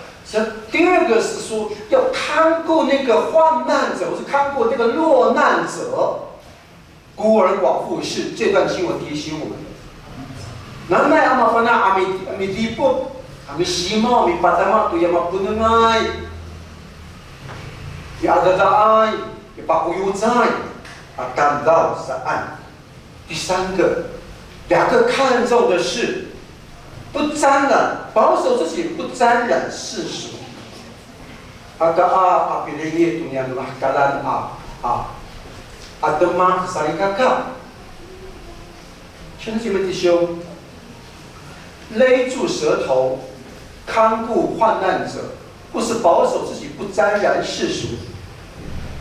第二个是说，要看顾那个患难者，或是看顾那个落难者，孤儿寡妇，是这段经文提醒我们的。那阿玛法那阿米迪布阿米西马阿米巴达马杜亚马布能爱，也阿达达爱，也巴古尤在。感到是爱。第三个，雅各看重的是不沾染，保守自己不沾染世俗。阿比雷耶杜尼亚拉嘎兰阿德玛萨利卡卡。兄弟们弟兄，勒住舌头，看顾患难者，或是保守自己不沾染世俗。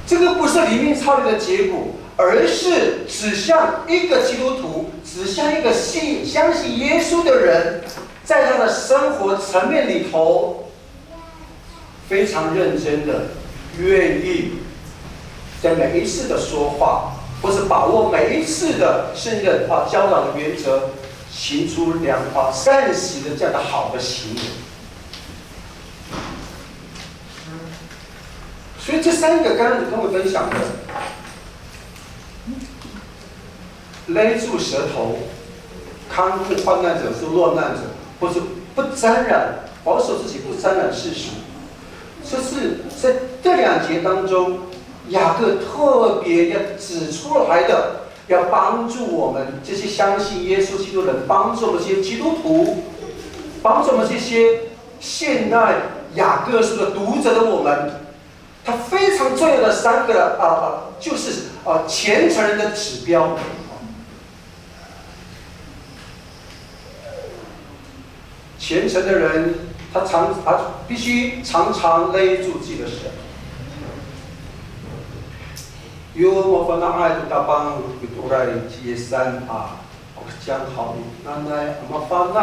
这个不是里面操练的结果，而是指向一个基督徒，指向一个相信耶稣的人，在他的生活层面里头，非常认真的，愿意在每一次的说话，或是把握每一次的圣人教导的原则，行出良善行的这样的好的行为。所以这三个刚刚跟我分享的，勒住舌头，看顾患难者是落难者，或者不沾染，保守自己不沾染世俗。这是在这两节当中，雅各特别要指出来的，要帮助我们这些相信耶稣基督的人，帮助我们这些基督徒，帮助我们这些现代雅各书的读者的我们。它非常重要的三个就是虔诚人的指标。虔诚的人，他必须常常勒住自己的舌。有我分到爱的大帮有来接山讲好那来阿玛法那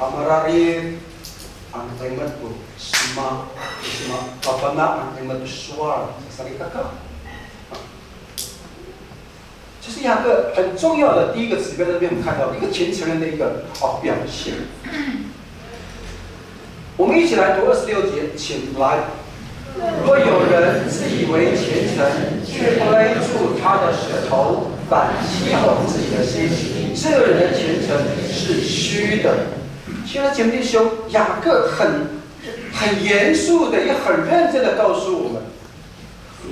阿玛拉里。ang hemat ko semua apa nak ang hemat suara salika ka， 这是雅各很重要的第一个指标，在这边我们看到一个虔诚人的一个表现。我们一起来读26节，请来。若有人自以为虔诚，却不勒住他的舌头，反欺哄自己的心，这个人的虔诚是虚的。亲爱的姐妹弟兄，雅各很严肃的，也很认真的告诉我们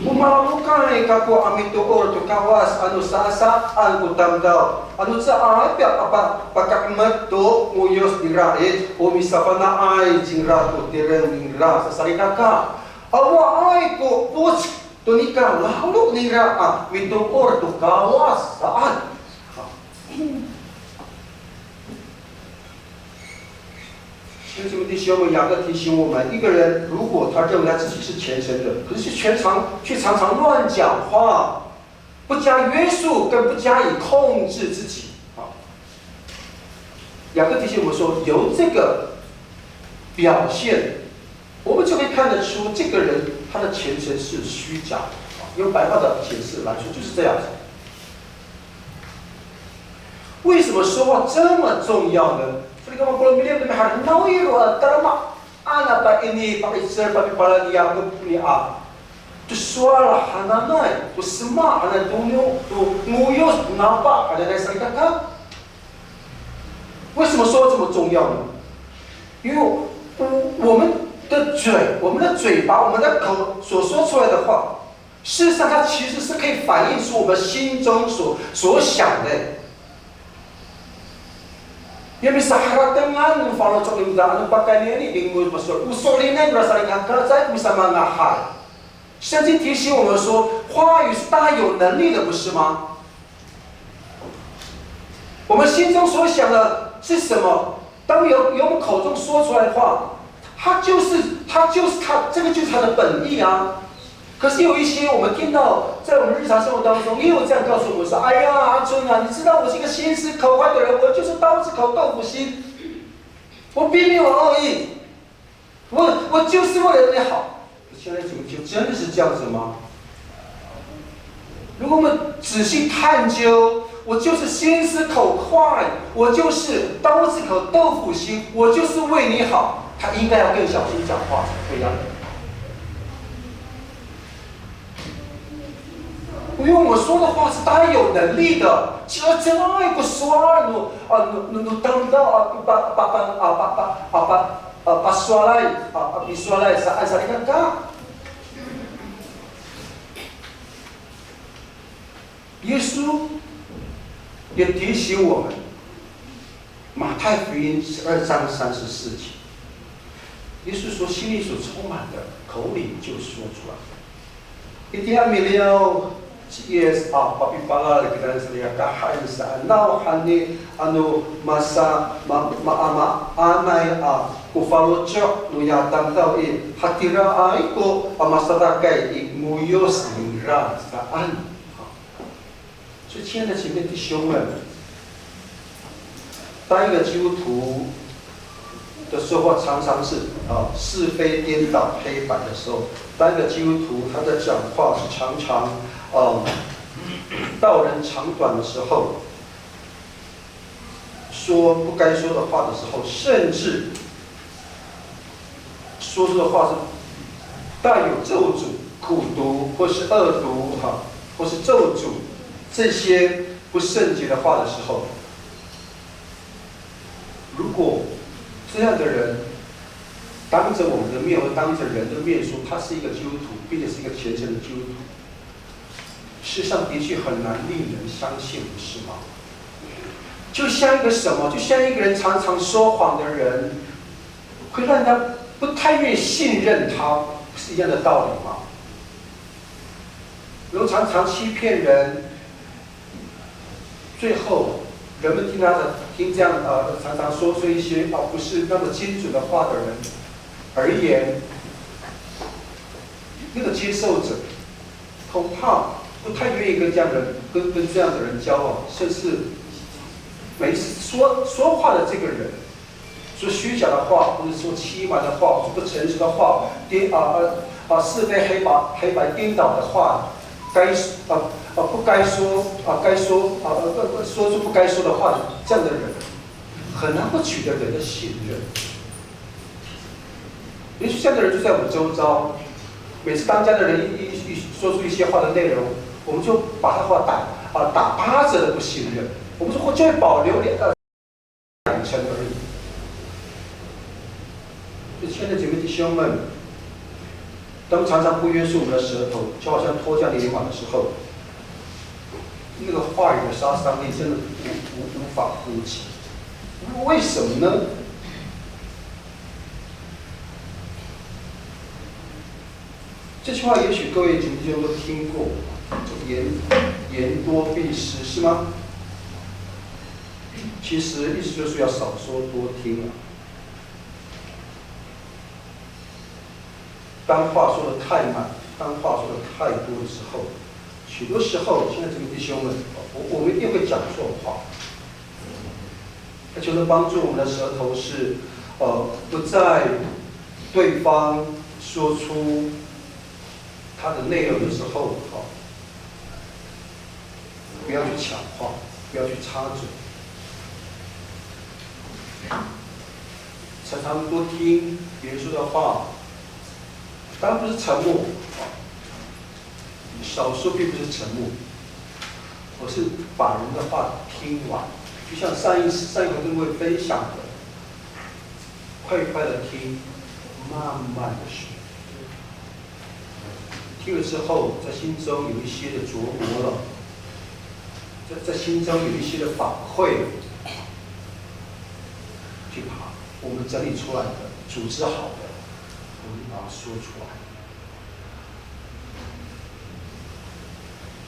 ，Umalalukai kaku amito or to kawas anu sasa anu tamdao anu sa apya apa pakakmat to muyos diraid o misapana ay jingra to tiren ningra sa sarikaka awa ay ko puch to nika lalu ningra mito or to kawas saan。弟兄弟兄们，雅各提醒我们，一个人如果他认为他自己是虔诚的，可是却常常乱讲话，不加约束，更不加以控制自己。雅各提醒我们说，由这个表现，我们就可以看得出这个人他的虔诚是虚假的。用白话的解释来说，就是这样子。为什么说话这么重要呢？Ketika kalau beliau berhari nawiru terma anak pak ini pak Israel pak kepala dia punya tu suara hananai tu semua anak dunia tu nguyus nampak ada dasar kakak。为什么说这么重要呢？因为我们的嘴巴，我们的口所说出来的话，事实上它其实是可以反映出我们心中所想的。Yang bisa haratangan follow cok limdaan pakainya ini dengan masuk usulnya berasal dari akal saya bisa mengahai。圣经提醒我们说，话语是大有能力的，不是吗？我们心中所想的是什么？当由我们口中说出来的话，它就是它，这个就是它的本意啊。可是有一些我们听到，在我们日常生活当中，也有这样告诉我们说：“哎呀，阿春啊，你知道我是一个心思口坏的人，我就是刀子口豆腐心，我并没有恶意，我就是为了你好。”现在就真的是这样子吗？如果我们仔细探究，我就是心思口坏，我就是刀子口豆腐心，我就是为你好，他应该要更小心讲话才对呀。因为我说的话是大有能力的，只要真爱不说，侬当到把说来比说来是按啥你看干？耶稣也提醒我们，马太福音12章34节，耶稣说心里所充满的，口里就说出来。一定要明了。Yes, papi pala kita seria kahai sa now hani masa anai kufalo chok no yatang tao hatira ai ko masyarakat muyos nira saan。所以，亲爱的姐妹弟兄们，当一个基督徒的说话常常是是非颠倒、黑白的时候，当一个基督徒他的讲话是常常道人长短的时候，说不该说的话的时候，甚至说出的话是带有咒诅、苦毒或是恶毒或是咒诅这些不圣洁的话的时候，如果这样的人当着我们的面或当着人的面说他是一个基督徒，并且是一个虔诚的基督徒，事实上的确很难令人相信，不是吗？就像一个什么？就像一个人常常说谎的人，会让他不太愿意信任他，是一样的道理吗？如果常常欺骗人，最后人们听这样常常说出一些不是那么精准的话的人而言，那个接受者恐怕不太愿意跟这样的人交往，甚至每一次说话的这个人说虚假的话，或者说欺瞒的话，说不诚实的话，是非黑白颠倒的话，不该说该说说出不该说的话，这样的人很难会取得人的信任。也许这样的人就在我们周遭，每次当家的人一说出一些话的内容，我们就把他话打8折的不信任，我们就会保留2成而已。所以，亲爱的姐妹弟兄们，当常常不约束我们的舌头，就好像脱缰的野马的时候，那个话语的杀伤力真的无法估计。为什么呢？这句话也许各位姐妹弟兄都听过，言多必失，是吗？其实意思就是要少说多听啊。当话说的太满，当话说的太多的时候，许多时候，亲爱的姐妹弟兄们，我们一定会讲错话。那就能帮助我们的舌头是，不在对方说出他的内容的时候，不要去抢话，不要去插嘴，常常多听别人说的话。当然不是沉默，少说并不是沉默，而是把人的话听完。就像上一回跟各位分享的，快快的听，慢慢的说。听了之后，在心中有一些的琢磨了，在心中有一些的反馈，去把我们整理出来的、组织好的，我们把它说出来。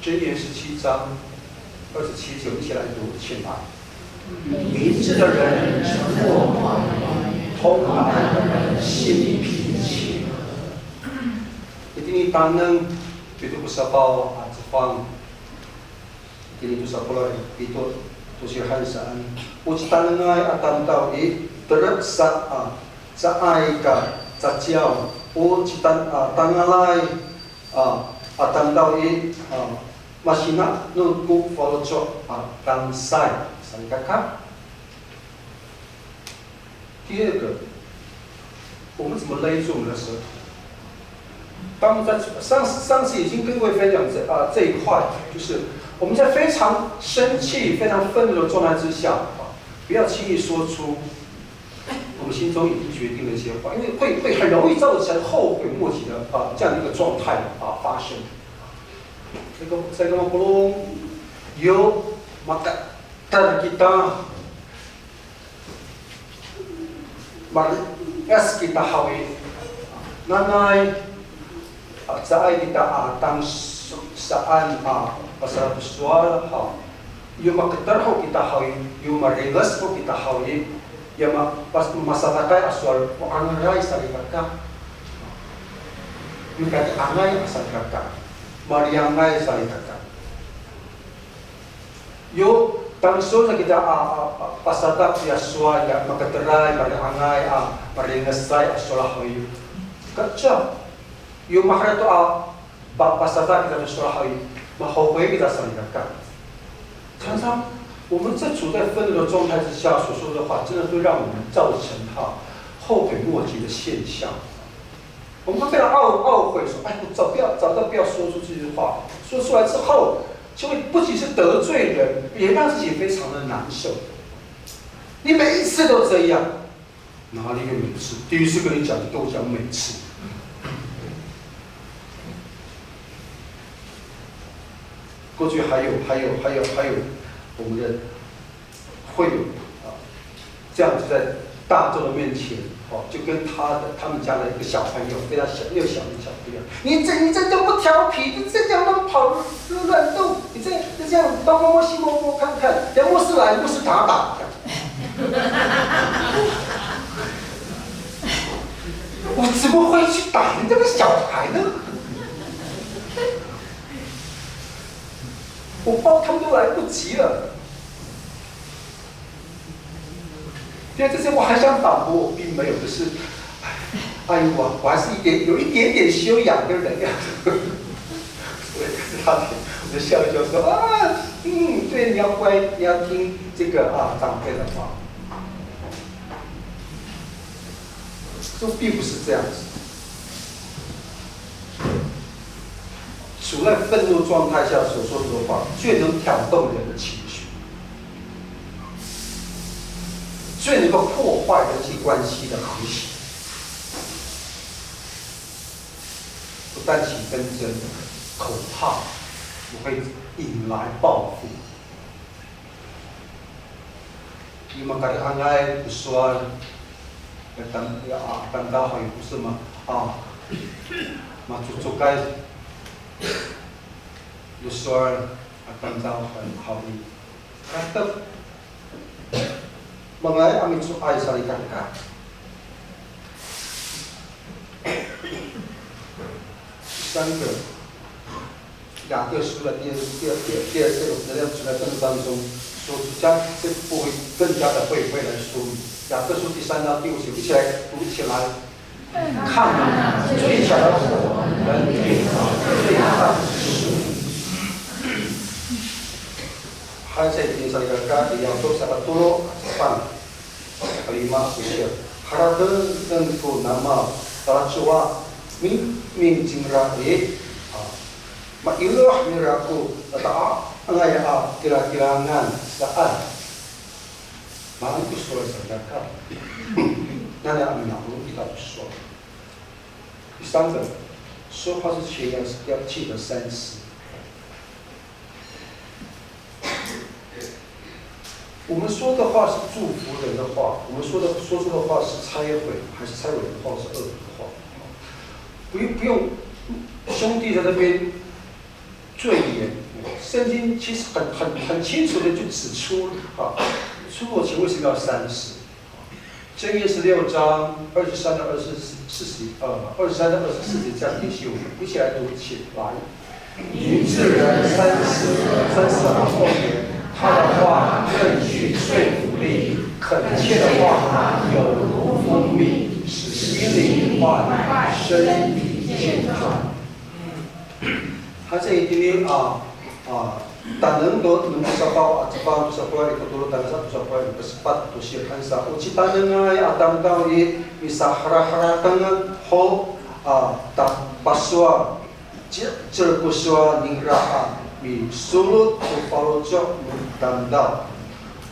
箴言17章27节，我们一起来读，请来。明智的人沉默寡言，偷懒的人心里平静。一定 ini taneng itu bersabau Jepang ini tu sapola itu si hansaan uci tanengai atam tau terus sa ai ka sa ciao uci tangalai atam tau masina nunggu follow kam sai kakak。第二个，我们怎么勒住我们的舌头？当我们在上次已经跟各位分享这一块，就是我们在非常生气、非常愤怒的状态之下，不要轻易说出我们心中已经决定的一些话，因为会很容易造成后悔莫及的这样的一个状态发生。这个belum yo maka kita es kita hawi nanai saat kita tang saan pasal bersuara yo maka terhau kita hawi yo maregas ko kita hawi ya pas masyarakat asal angai sari kakak mereka angai asal kakak mariangai sari kakak yo Tangsul na kita pasatap ya suaya makateray mariangai maringasay asolahoy. Kaca, yung makarato pasatap kita asolahoy mahohoy kita sa nagka. 常常我们在处在愤怒的状态之下所说的话，真的会让我们造成后悔莫及的现象。我们会非常懊悔，说：“哎，我早知道不要说出这句话。”说出来之后。就会不仅是得罪人，也让自己非常的难受。你每一次都这样，哪里有每次？第一次跟你讲，就跟我讲每次。过去还有，我们的会有这样子在大众的面前，就跟他们家的一个小朋友，非常小又小的小朋友，你这就不调皮，你这样都跑乱动，你这样东摸摸西摸摸看看，等牧师来，牧师打。我怎么会去打人家的小孩呢？我抱他们都来不及了。对这些我还想反驳，我并没有，就是，哎呦我还是有一点点修养的人呀。我也看着他，我就笑一笑说对，你要乖，你要听这个长辈的话。这并不是这样子。处在愤怒状态下所说的话，最能挑动人的情绪。最能够破坏人际关系的和谐，不但起纷争、口号，也会引来报复。你们感觉安爱不说，等到好不是吗？嘛就该不说，等到很好的，Mga amin so ay salita ka. 三个，雅各书的第二这种能量处在愤怒当中，说将这不会更加的会来说明。雅各书第3章第5节，一起来读起来。看最小的火能点最大的树。Hai saya ingin sampaikan yang untuk sahabat tolo pan kelima usia harapan tentu nama tercua min jingra mailah miraku tak angai kira-kirangan saat malam itu suara saudara nanti amin aku kita说第三个说话是学要记得30我们说的话是祝福人的话，我们说出的话是拆毁还是拆毁的话，是恶毒的话？不用兄弟在那边赘言，圣经其实很清楚的就指出出我情为什么要30？箴言16章23到23到24节这样提醒我们，一起来读起来。明智人三思而后言，他的话更具说服力；恳切的话有如蜂蜜，使心灵欢快，身体健壮。他这一点但能都能bisa bawa cepat bisa bawa itu dulu dan satu bisa bawa itu cepat tu siap kansa uci tanengai adam tau i bisa hara tangan ho tak paswa kuswa ningraha mi sulut tu palojok mendandau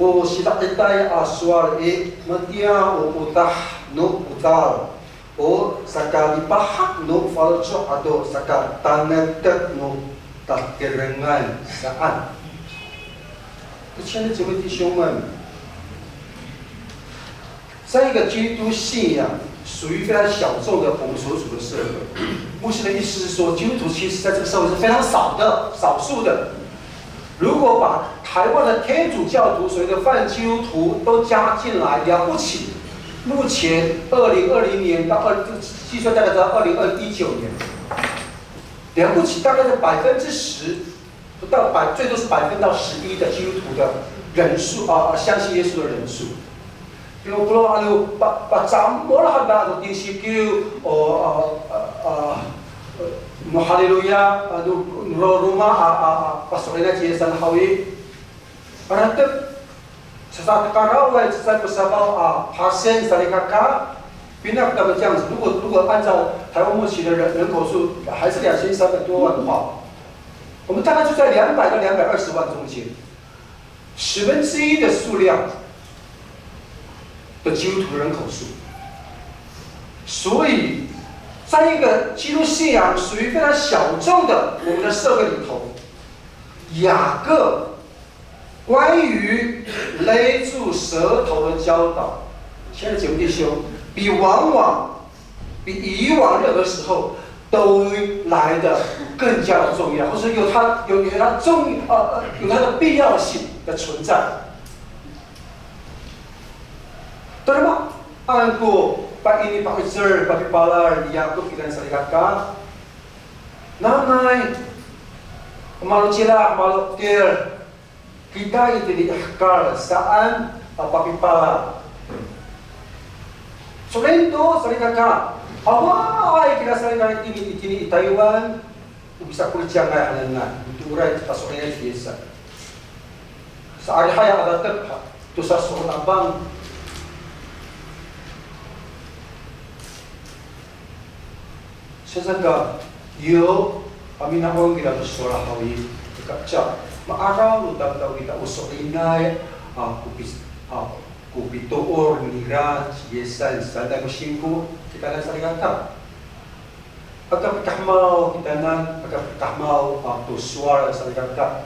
o sida itai aswar i metia o utah no utal o sakali pahak no palojok atau sakal tangan tek no tak kerengan saat， 亲爱的姊妹弟兄们，在一个基督信仰属于非常小众的我们所处的社会，牧师的意思是说，基督徒其实在这个社会是非常少数的。如果把台湾的天主教徒所谓的泛基督徒都加进来，了不起。目前2020年到计算大概到2019年。了不起，大概是10%，不到最多是11%到11%的基督徒的人数相信耶稣的人数。比如把咱们了很大的电视叫哈利路亚rumah pasokin aja san hawi. Arantep sesaat karawai sesaat bersama pasien saling kakak。Bina kita这样子，如果按照台湾目前的人口数还是2300多万的话，我们大概就在200到220万中间，1/10的数量的基督徒人口数。所以，在一个基督信仰属于非常小众的我们的社会里头，雅各关于勒住舌头的教导，亲爱的姐妹弟兄。比以往任何时候都来的更加的重要，或者有它的必要性的存在。对吗？按过把ini Pak Witzer, Pak Pipalar, Yakub dan Sarikaka, nanai, malu cila, malu tir, kita itu diakal saan Pak Pipalar. Selain itu, sering kakak, awal kita sering kali ini Taiwan, bisa kuliah nggak halangan, itu urai pasokannya biasa. Sehari-hari ada terhad, tu sesuatu abang. Sesungguhnya, yo, kami nak orang kita bersuara hawi, kerja, maarau lu tahu kita usuk inai, Kupitoor, nira, yesan, sada ko singko, kita lang sa rigata. Pagkapitahmaw, kita na, pagkapitahmaw, suara sa rigata。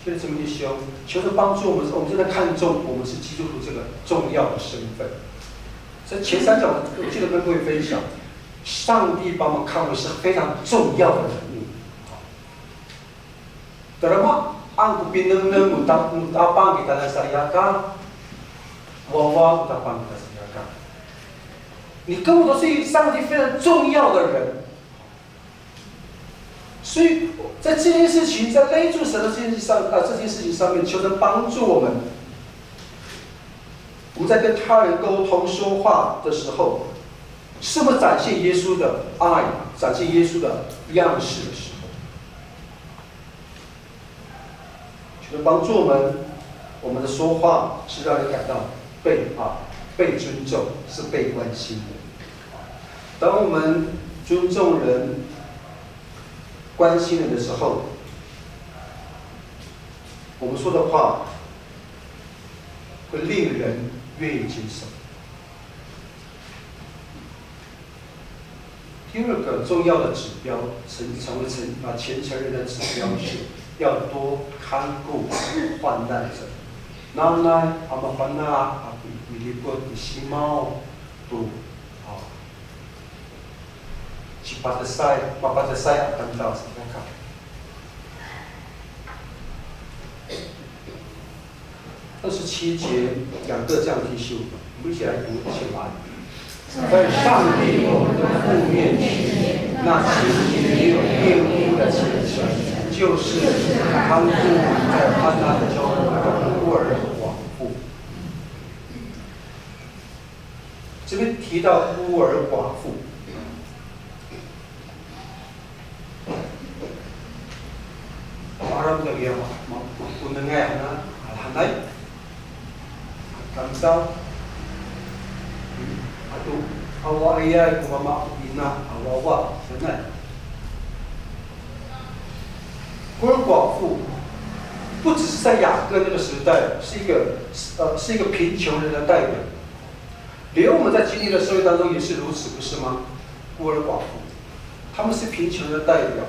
现在这么弟兄，求着帮助我们真的看重我们是基督徒这个重要的身份。在前3讲，我记得跟各位分享，上帝把我们看为是非常重要的人物。Terima, ang kupineng mutapang kita lang sa rigata。我的帮他怎么干？你跟我都是上帝非常重要的人，所以在这件事情，在勒住神的这件事情上面，求神帮助我们，我们在跟他人沟通说话的时候，是否展现耶稣的爱，展现耶稣的样式的时候，求神帮助我们的说话是让人感到。被尊重是被关心的。当我们尊重人、关心人的时候，我们说的话会令人愿意接受。第二个重要的指标，成为虔诚人的指标是要多看顾患难者。Nanay, ama pana, ilipot, isimaw, tu mapatasay at tanda sa kakak. 27节，雅各这样提醒我们：我们一起来读起来。在上帝我们的父面前，那情没有玷污的虔诚，就是康复在安拉的交通的孤儿寡妇。这边提到孤儿寡妇。Arab lagi yang undangan hanai kamsal atau awak ayah kumama bina awak benar 孤儿寡妇不只是在雅各那个时代是一个贫穷人的代表，连我们在今天的社会当中也是如此，不是吗？孤儿寡妇，他们是贫穷人的代表。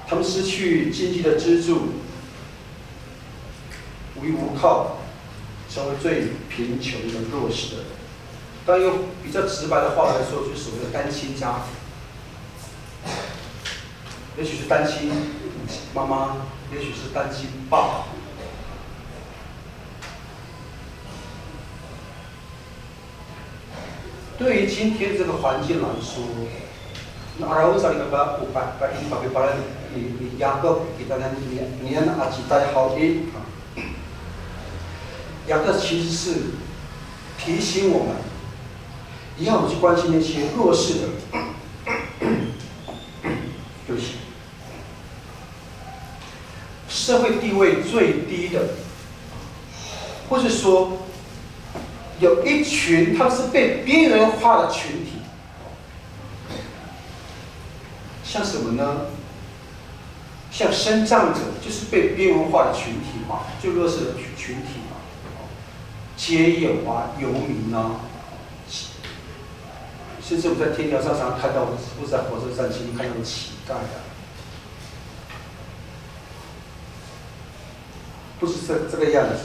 他们失去经济的支柱，无依无靠，成为最贫穷的弱势的人。当然用比较直白的话来说，就是所谓的单亲家庭，也许是单亲妈妈，也许是单亲爸爸。对于今天这个环境来说，Araw sa ba upat pa in pagpaparan ni Yakob kita niyan at kita hawin。雅各其实是提醒我们，要我们去关心那些弱势的人。对不起，社会地位最低的，或是说有一群他们是被边缘化的群体。像什么呢？像身障者，就是被边缘化的群体嘛，最弱势的群体嘛，街友啊、游民啊，甚至我们在天桥上常看到，或者在火车站前看到的乞丐啊，不是这个样子，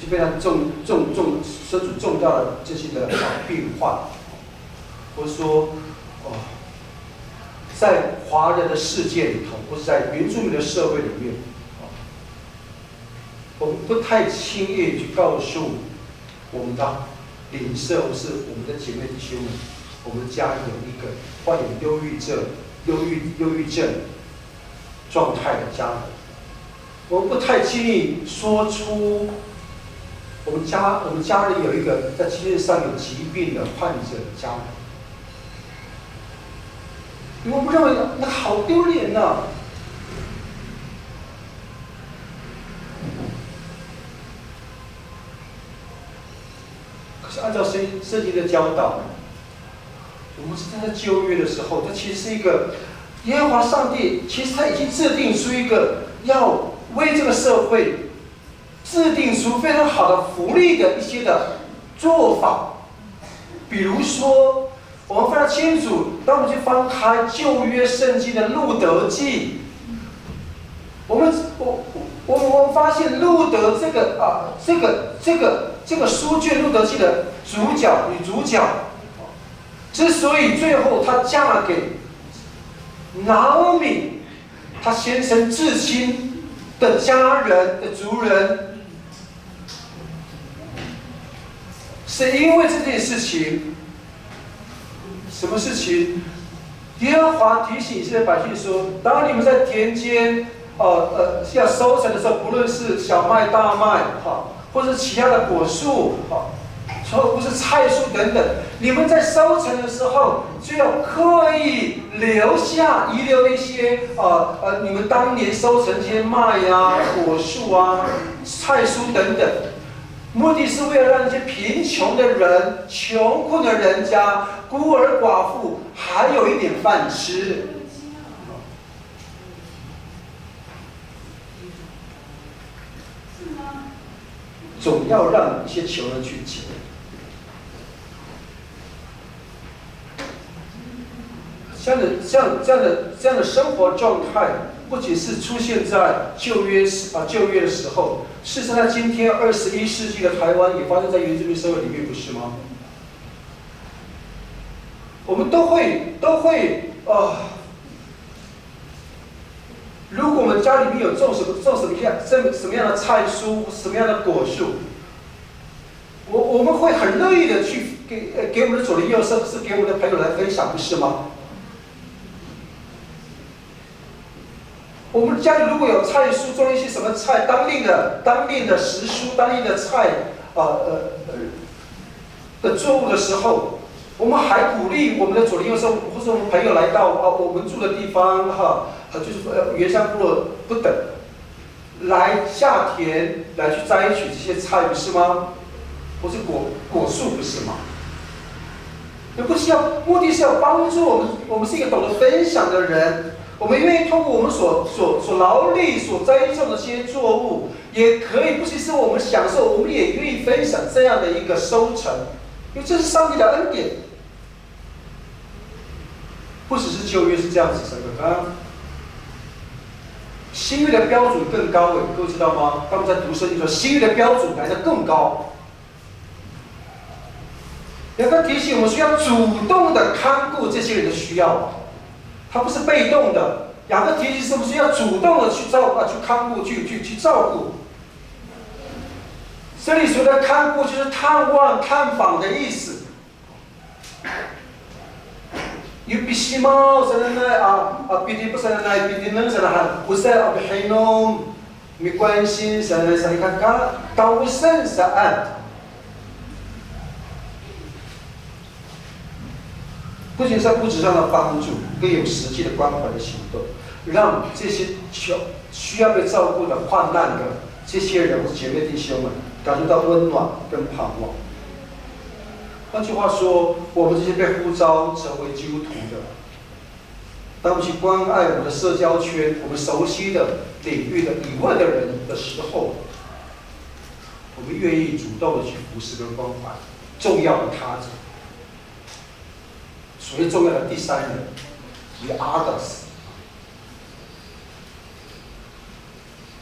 是非常身处重大的这些的病患，或者说在华人的世界里头，或是在原住民的社会里面，我们不太轻易去告诉我们的邻舍或是我们的姐妹弟兄们，我们家里有一个患有忧郁症状态的家人，我们不太轻易说出我们家里有一个在精神上有疾病的患者的家人。我们认为那好丢脸呐！可是按照圣经的教导，我们是在旧约的时候，它其实是一个耶和华上帝，其实他已经制定出一个要为这个社会制定出非常好的福利的一些的做法，比如说。我们非常清楚，当我们去翻开旧约圣经的路德记，我们发现路德这个书卷路德记的女主角，之所以最后她嫁给拿俄米，她先生至亲的家人的族人，是因为这件事情。什么事情？耶和华提醒以色列百姓说：当你们在田间，要收成的时候，不论是小麦、大麦，或者是其他的果树，或是菜树等等，你们在收成的时候，就要刻意遗留一些，你们当年收成这些麦啊、果树啊、菜蔬等等。目的是为了让那些贫穷的人、穷困的人家、孤儿寡妇还有一点饭吃。总要让一些穷人去捡。这样的生活状态，不仅是出现在旧约的时候，事实上在今天21世纪的台湾也发生在原住民社会里面，不是吗？我们都会如果我们家里面有种什么样的菜蔬，什么样的果树，我们会很乐意的去给我们的左邻右舍，是给我们的朋友来分享，不是吗？我们家里如果有菜蔬，种一些什么菜，当地的时蔬，当地的菜的作物的时候，我们还鼓励我们的左邻右舍或者我们朋友来到我们住的地方就是原乡部落不等，来下田来去摘取这些菜，不是吗？或是果树，不是吗？目的是要帮助我们是一个懂得分享的人，我们愿意通过我们所劳力所栽种的这些作物，也可以不只是我们享受，我们也愿意分享这样的一个收成，因为这是上帝的恩典。不只是旧约是这样子的，新约的标准更高，各位知道吗？他们在读圣经说，新约的标准来得更高。雅各提醒我们需要主动的看顾这些人的需要，他不是被动的。雅各提醒我们需要主动的去看顾、去照顾。这里说的看顾就是探望、探访的意思。有必须吗？现在必定不现在必定能现在不是还弄没关系，现在看到身上。不仅在物质上的帮助，更有实际的关怀的行动，让这些需要被照顾的患难的这些人或姐妹弟兄们感觉到温暖跟盼望。换句话说，我们这些被呼召成为基督徒的，当我们去关爱我们的社交圈、我们熟悉的领域的以外的人的时候，我们愿意主动的去服侍跟关怀重要的他者。所谓重要的第三人 ，the others。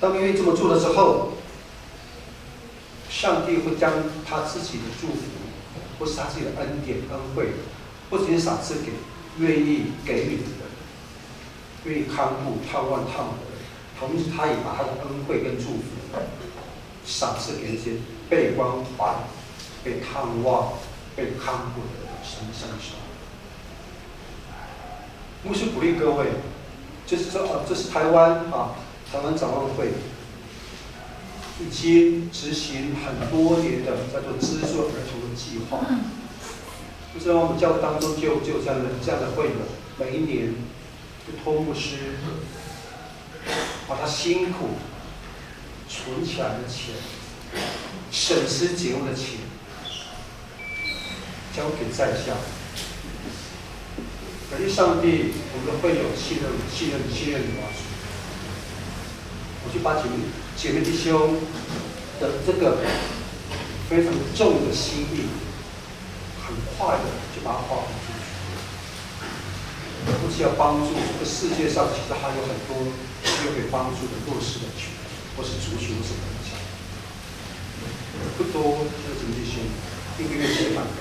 当我们愿意这么做的时候，上帝会将他自己的祝福，或是他自己的恩典、恩惠，不仅赏赐给愿意给予的人，愿意看顾、探望他们的人，同时他也把他的恩惠跟祝福赏赐给那些被关怀、被探望、被看顾的人身上。牧师鼓励各位，这是台湾展望会已经执行很多年的叫做资助儿童的计划。不知道我们教会当中就有这样的会友，每一年就托牧师把他辛苦存起来的钱、省吃俭用的钱交给在下。感谢上帝，我们的会友信任你啊！我去把姐妹弟兄的这个非常重的心意，很快的就把它化出去。不是要帮助这个世界上，其实还有很多需要被帮助的弱势的群，或是族群，或是国家，不多这个姐妹弟兄1个月700个。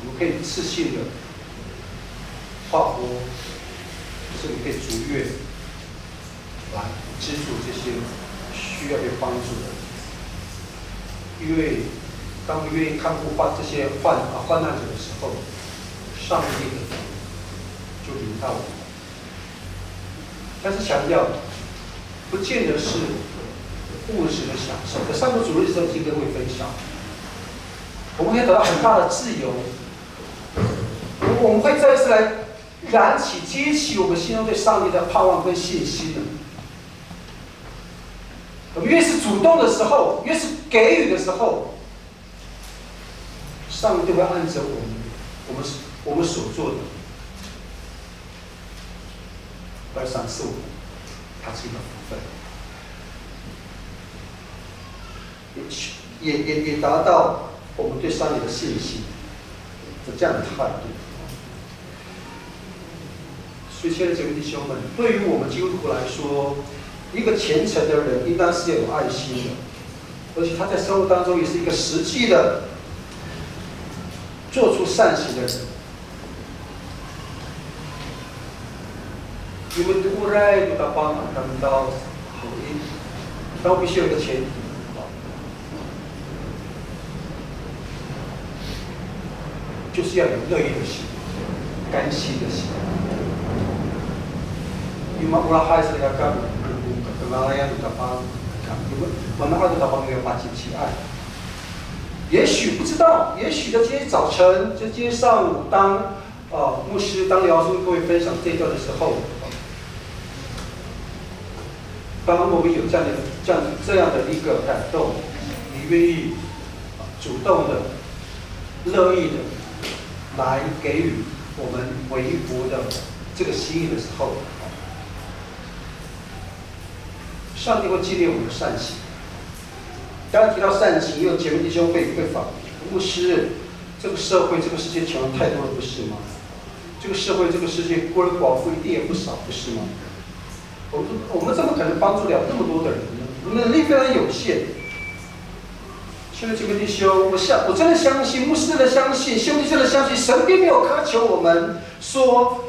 我们可以自信的划拨，甚至可以逐月来资助这些需要被帮助的人。因为当我们愿意看顾这些患难者的时候，上帝的福就临到我们。但是强调，不见得是物质的享受。在上个主日的时候，已经跟各位分享，我们可以得到很大的自由。我们会再次来激起我们心中对上帝的盼望跟信心的。我们越是主动的时候，越是给予的时候，上帝会按着我们所做的来赏赐我们他自己的福分，也达到我们对上帝的信心的这样的态度。所以，亲爱的姐妹弟兄们，对于我们基督徒来说，一个虔诚的人应当是要有爱心的，而且他在生活当中也是一个实际的做出善行的人。你们读过来读到帮看到口音，但我必须有一个前提，就是要有乐意的心，甘心的心。因为我拉孩子要干，跟拉呀读到帮看，因为我们爱读到帮要把亲戚爱。也许不知道，也许在今天早晨，在今天上午，当牧师当聊跟各位分享这一段的时候，当我们有这样的一个感动，你愿意主动的、乐意的来给予我们微薄的这个心意的时候，上帝会纪念我们的善行。刚刚提到善行，也有姐妹弟兄会反牧师，这个社会、这个世界穷人太多了，不是吗？这个社会、这个世界孤儿寡妇一定也不少，不是吗？我们怎么可能帮助了那么多的人呢？我们能力非常有限。现在这个弟兄，我真的相信，牧师真的相信，兄弟真的相信，神并没有苛求我们说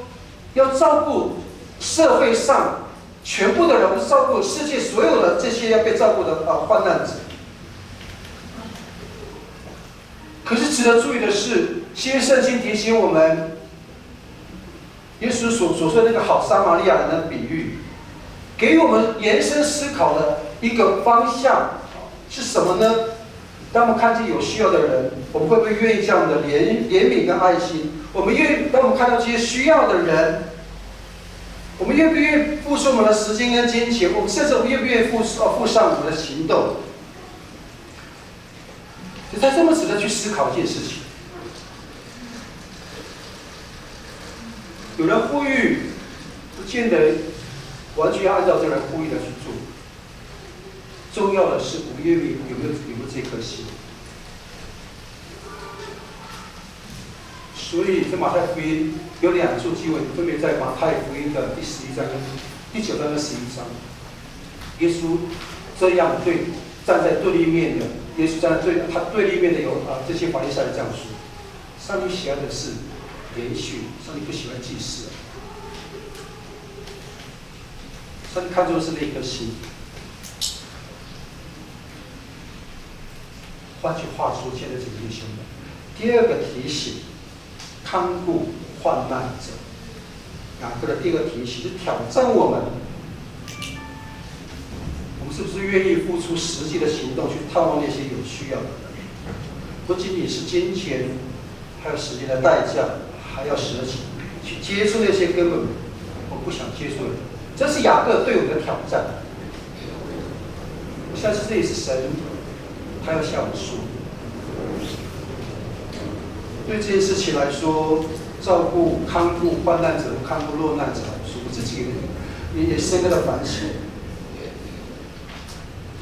要照顾社会上全部的人，或是照顾世界所有的这些要被照顾的患难者。可是值得注意的是，新约圣经提醒我们，耶稣所说的那个好撒玛利亚人的比喻，给予我们延伸思考的一个方向是什么呢？当我们看见有需要的人，我们会不会愿意这样的怜悯跟爱心？当我们看到这些需要的人，我们愿不愿意付出我们的时间跟金钱？甚至我们愿不愿意付上我们的行动？才这么值得去思考一件事情。有人呼吁，不见得完全按照这人呼吁的去做。重要的是我们有没有这颗心。所以在马太福音有2处经文，分别在马太福音的第11章跟第9章跟11章，耶稣这样站在对立面的。耶稣站在他对立面的有这些法利赛人这样说：上帝喜爱的是连续，上帝不喜欢祭祀。上帝看重的是那一颗心。换句话说，现在这个弟兄们，第二个提醒，看顾患难者。雅各的第二个提醒是挑战我们。是不是愿意付出实际的行动去探望那些有需要的人？不仅仅是金钱，还有时间的代价，还要舍己，去接触那些根本我不想接触的人。这是雅各对我们的挑战。我相信这也是神，他要向我们说。对这件事情来说，照顾、看顾患难者、看顾落难者来说，我自己也深刻的反省。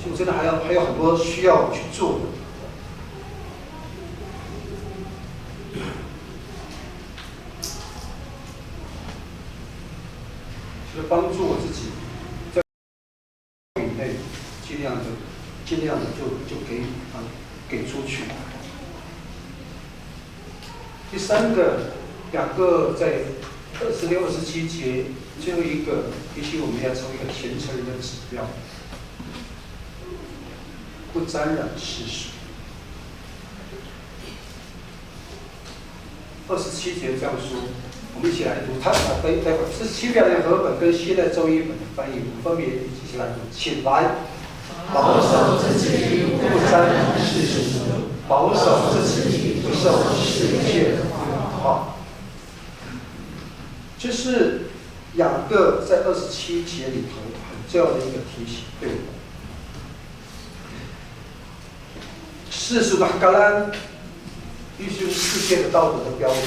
我真的还有很多需要去做的。就帮助我自己，在以内尽量的就给出去。第3个，雅各在26、27节最后一个提醒我们要成为一个虔诚人的指标。不沾染世俗。27节这样说，我们一起来读。待会是7表联合本跟现代中译本的翻译，我们分别一起来读。请来，保守自己不沾染世俗，保守自己不受世界的污化。这是雅各在27节里头很重要的一个提醒，对我们。世俗的哈嘎兰，必须是世界的道德的标准。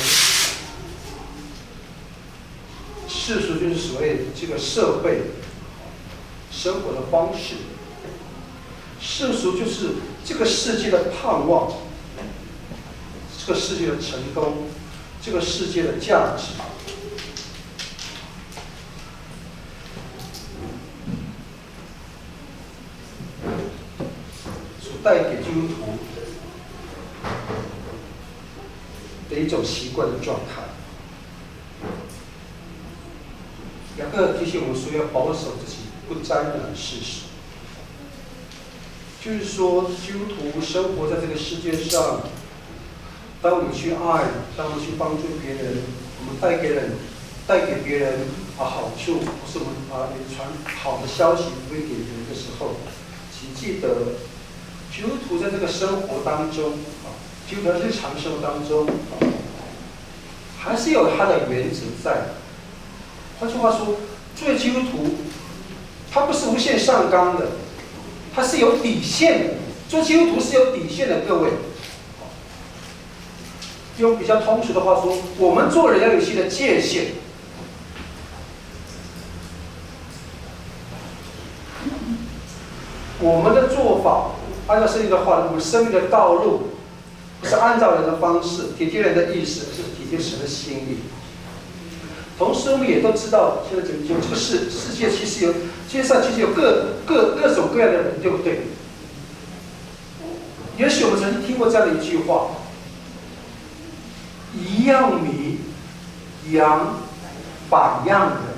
世俗就是所谓这个社会生活的方式，世俗就是这个世界的盼望，这个世界的成功，这个世界的价值。带给基督徒的一种习惯的状态。雅各提醒我们说要保守自己，不沾染世俗。就是说，基督徒生活在这个世界上，当我们去爱，当我们去帮助别人，我们带给别人好处，或是我们传好的消息分给人的时候，请记得，基督徒在这个生活当中，基督徒日常生活当中，还是有他的原则在。换句话说，作为基督徒，他不是无限上纲的，他是有底线的。做基督徒是有底线的，各位。用比较通俗的话说，我们做人要有一些的界限。我们的做法，按照圣经的话，我们生命的道路，不是按照人的方式，体贴人的意思，是体贴神的心意。同时，我们也都知道，现在有这个世界其实世界上其实有各种各样的人，对不对？也许我们曾经听过这样的一句话：一样米养百样人。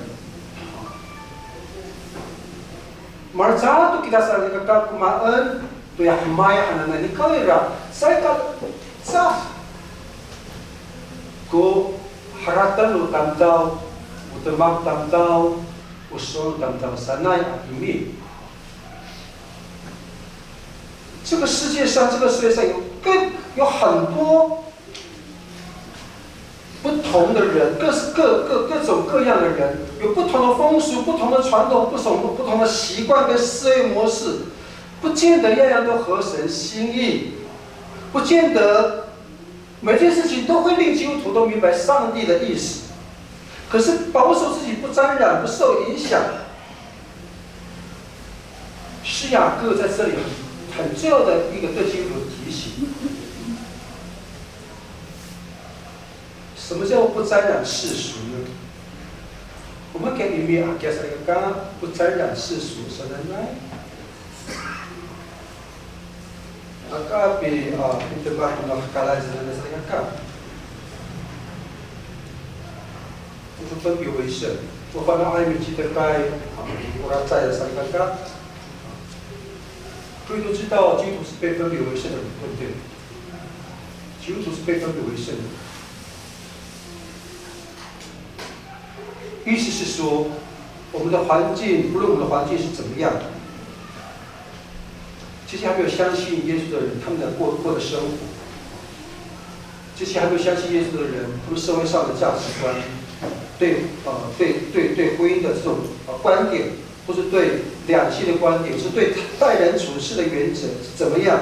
Marjatu kita saling kekumaan tu yang maya anak ni kalira saya sa ko haratan lu tamtau utamam tamtau usul tamtau sanai akimi 这个世界上，这个世界上有很多不同的人，各种各样的人，有不同的风俗、不同的传统、不同的习惯跟思维模式，不见得样样都合神心意，不见得每件事情都会令基督徒都明白上帝的意思。可是保守自己不沾染、不受影响，是雅各在这里很重要的一个对基督徒的提醒。什么叫不沾染世俗呢？我们给里面介绍一个不沾染世俗，什么呢？比itu baru kalah dengan mereka， 就是分别为圣。我放到爱米基的该，我要在的三个干。各位都知道，基督徒是被分别为圣的人，对不对？基督徒是被分别为圣的。意思是说，我们的环境，不论我们的环境是怎么样，这些还没有相信耶稣的人，他们的过的生活；这些还没有相信耶稣的人，他们社会上的价值观，对婚姻的这种观点，或是对两性的观点，是对待人处事的原则是怎么样？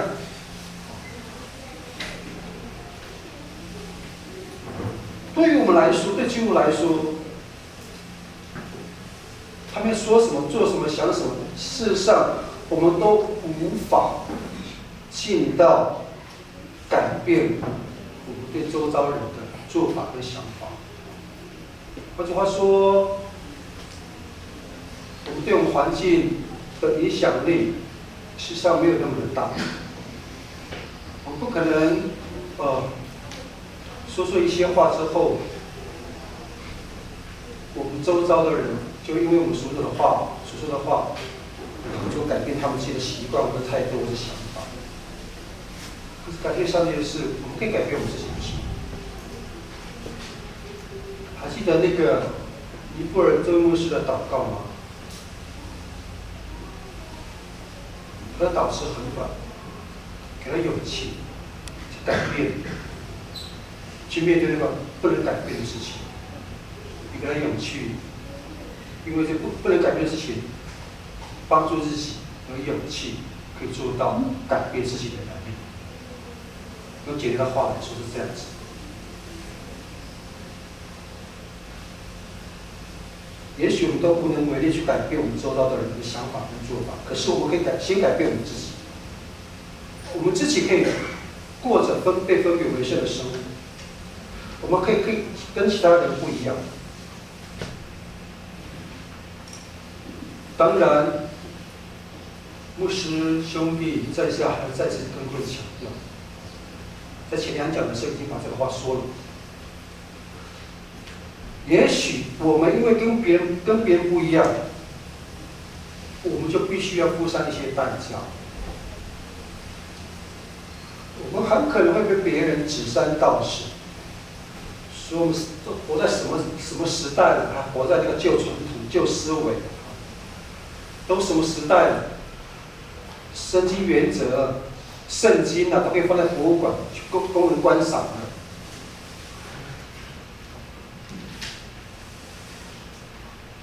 对于我们来说，对基督徒来说，他们说什么、做什么、想什么，事实上我们都无法进到改变我们对周遭人的做法跟想法。换句话说，我们对我们环境的影响力，事实上没有那么的大。我们不可能说一些话之后，我们周遭的人就因为我们所说的话，就改变他们自己的习惯或者态度或者想法。可是改变上帝的事，我们可以改变我们自己的事。还记得那个尼泊尔这位牧师的祷告吗？他的祷词很短，给他勇气去改变，去面对那个不能改变的事情。你给他勇气，因为这不能改变的事情，帮助自己有勇气，可以做到改变自己的能力。用简单的话来说是这样子。也许我们都无能为力去改变我们周遭的人的想法跟做法，可是我们可以先改变我们自己。我们自己可以过着被分别为圣的生活，我们可以跟其他人不一样。当然，牧师兄弟在下还再次跟各位强调，在前两讲的时候已经把这个话说了。也许我们因为跟别人不一样，我们就必须要付上一些代价。我们很可能会被别人指三道四，说我们都活在什么时代了，还活在这个旧传统、旧思维，都什么时代了？圣经原则、圣经啊，都可以放在博物馆去供人观赏的。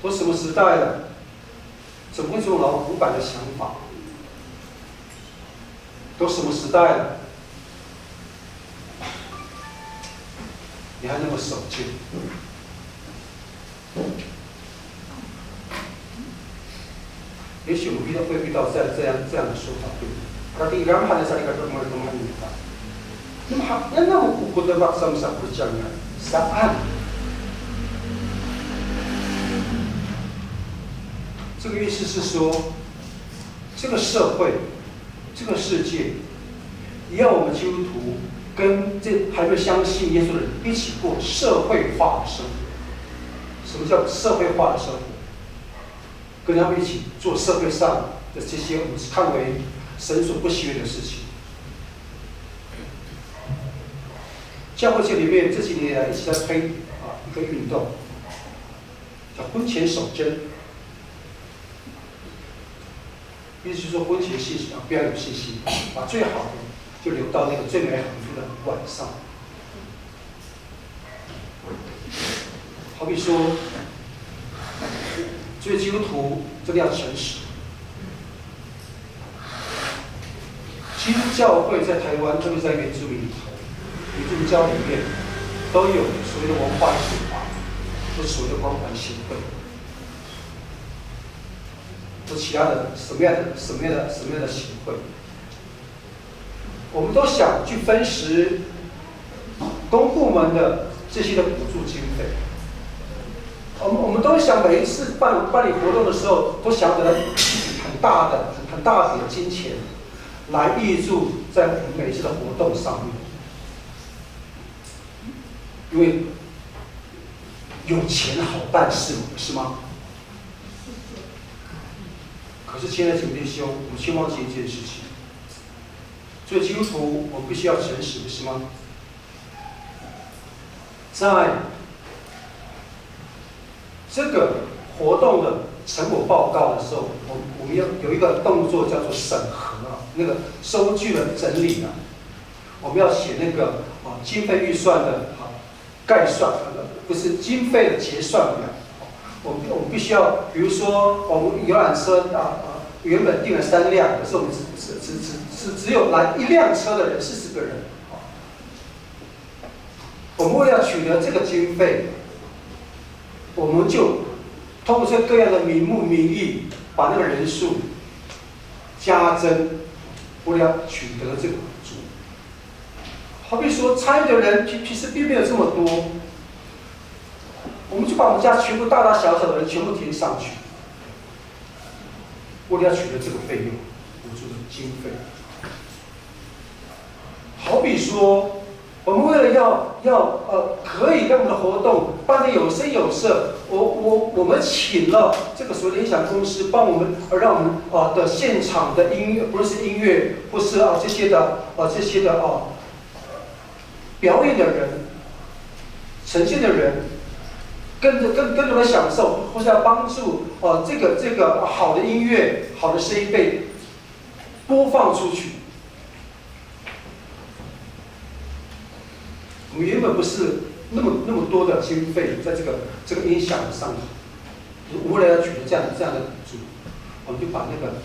都什么时代了？怎么会这种老古板的想法？都什么时代了？你还那么守旧？也许我们会遇到这样的说法，对不对？Berarti ramai dari teman-teman kita. Yang buku tebak sama-sama berjangan saat 这个意思是说，这个社会、这个世界，也要我们基督徒跟这还没有相信耶稣的人一起过社会化的生活。什么叫社会化的生活？跟他们一起做社会上的这些我们看为神所不喜悦的事情。教会界里面这几年来一直在推一个运动，叫婚前守贞。意思就是说，婚前信息不要有信息，把最好的就留到那个最美好的晚上。好比说，作为基督徒真的要诚实。基督教会在台湾，特别在原住民里头，原住民教里面都有所谓的文化协会，或所谓的光环协会。或其他的什么样的协会，我们都想去分食公部门的这些的补助经费。我们都想每一次办理活动的时候，都想得很大笔的金钱来挹注在我们每一次的活动上面，因为有钱好办事，是吗？可是，亲爱的姐妹弟兄，我们却忘记一件事情。作为基督徒，我们必须要诚实，不是吗？在这个活动的成果报告的时候，我们要有一个动作叫做审核啊，那个收据的整理啊，我们要写那个经费预算的概算，不是经费的结算表。我们必须要，比如说我们游览车原本订了3辆，可是我们只有来1辆车的人40个人。我们为了取得这个经费，我们就通过各样的名目名义，把那个人数加增，为了取得这个补助。好比说参与的人其实并没有这么多。我们就把我们家全部大大小小的人全部填上去，为了要取得这个费用，补助的经费。好比说，我们为了可以让我们的活动办得有声有色，我们请了这个所谓的音响公司帮我们，让我们的现场的音乐，不是音乐，或是这些的表演的人、呈现的人。更多的享受，或是要帮助这个好的音乐、好的声音被播放出去。我们原本不是那么多的经费在这个音响上头，为了要取得这样的补助，我们就把那个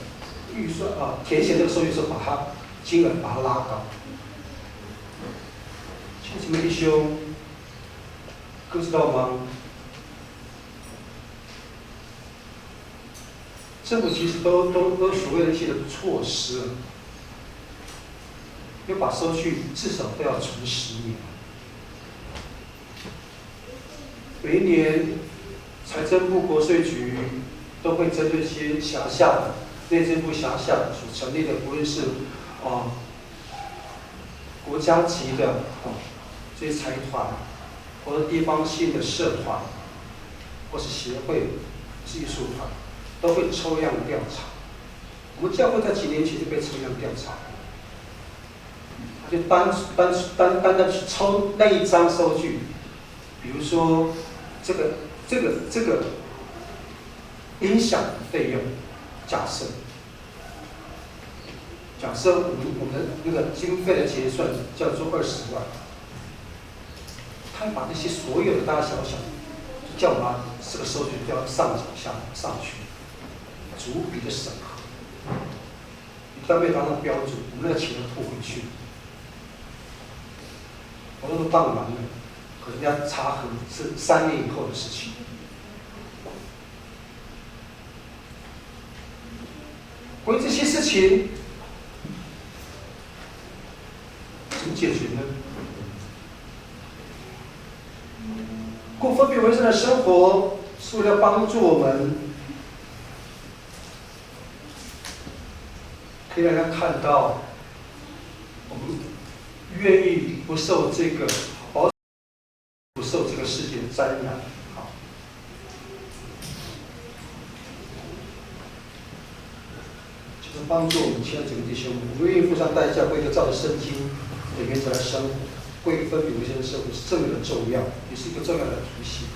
预算填写这个收据的时候，把它金额把它拉高。亲爱的弟兄，各位知道吗？政府其实都所谓的一些的措施，要把收据至少都要存10年。每一年，财政部、国税局都会针对一些辖下的内政部辖下所成立的，不论是国家级的这些财团，或者地方性的社团，或是协会、是艺术团，都会抽样调查。我们教会在几年前就被抽样调查，就单去抽那一张收据，比如说这个音响费用，假设我们的那个经费的结算叫做20万，他把那些所有的大大小小，就叫我们这个收据就要上去，逐笔的审核，一旦没达到标准，我们那个钱要吐回去。活动都办完了，可是人家查核是3年以后的事情。关于这些事情，怎么解决呢？过分别为圣的生活，是为了帮助我们，可以让人看到，我们愿意不受这个不受这个世界的沾染。好，就是帮助我们亲爱的姐妹弟兄，我们愿意付上代价，为了照着圣经的原则来生活，为分别为圣的生活是这么的重要，也是一个重要的提醒。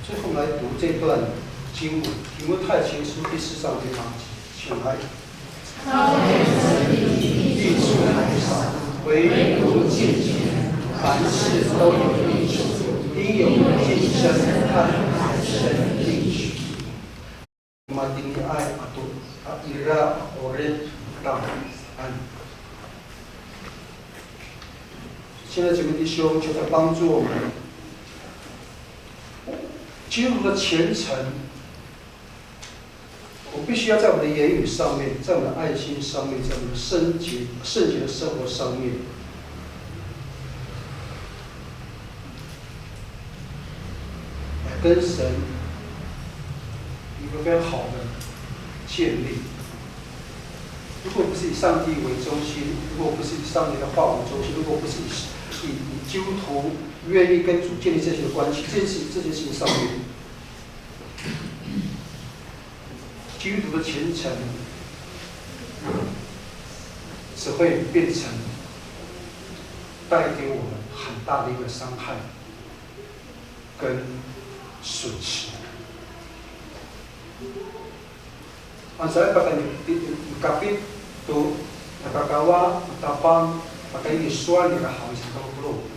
最后我们来读这段经文，题目太清楚，第4章这章，请来。地处海上，唯独健全，凡事都有益处，应有谨慎和海深应许。马丁尼埃阿多阿伊拉欧人当安。现在，姐妹弟兄，求他帮助我们，基督徒的虔诚。我必须要在我们的言语上面，在我们的爱心上面，在我们的圣洁的生活上面，来跟神一个非常好的建立。如果不是以上帝为中心，如果不是以上帝的话为中心，如果不是以基督徒愿意跟主建立这些的关系，这件事情上面。基督徒的虔诚只会变成带给我们很大的一个伤害跟损失。Saya pakai kapit tu nakakawa tapang pakai isuan ni rahang sa kapulo.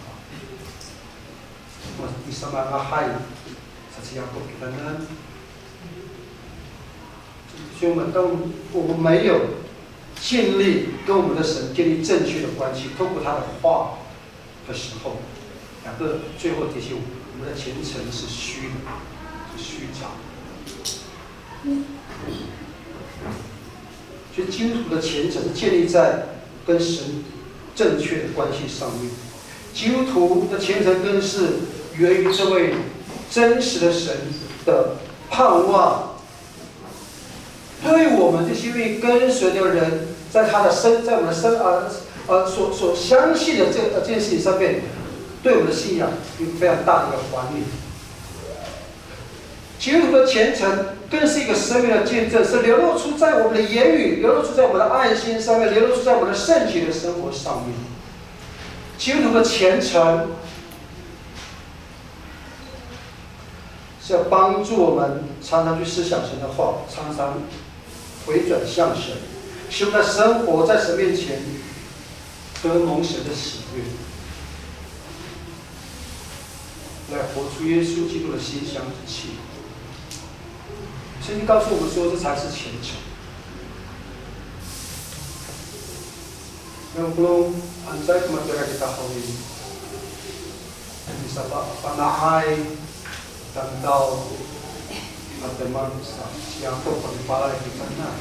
Isa makahay sa siya ko kitanan.所以我们没有尽力跟我们的神建立正确的关系，透过他的话的时候，两个最后提醒我们的虔诚是虚的，是虚假的。所以基督徒的虔诚是建立在跟神正确的关系上面。基督徒的虔诚更是源于这位真实的神的盼望。对我们这些愿意跟随的人，在我们的所相信的这件事情上面，对我们的信仰有非常大的一个还原。基督徒的虔诚更是一个生命的见证，是流露出在我们的言语，流露出在我们的爱心上面，流露出在我们的圣洁的生活上面。基督徒的虔诚是要帮助我们常常去思想神的话，常常回转向神，使我们的生活在神面前得蒙神的喜悦，来活出耶稣基督的馨香之气。圣经告诉我们说，这才是虔诚。Yang belum anjay kematian kita hari bisa panahai dan tahu teman yang berkepala di sana，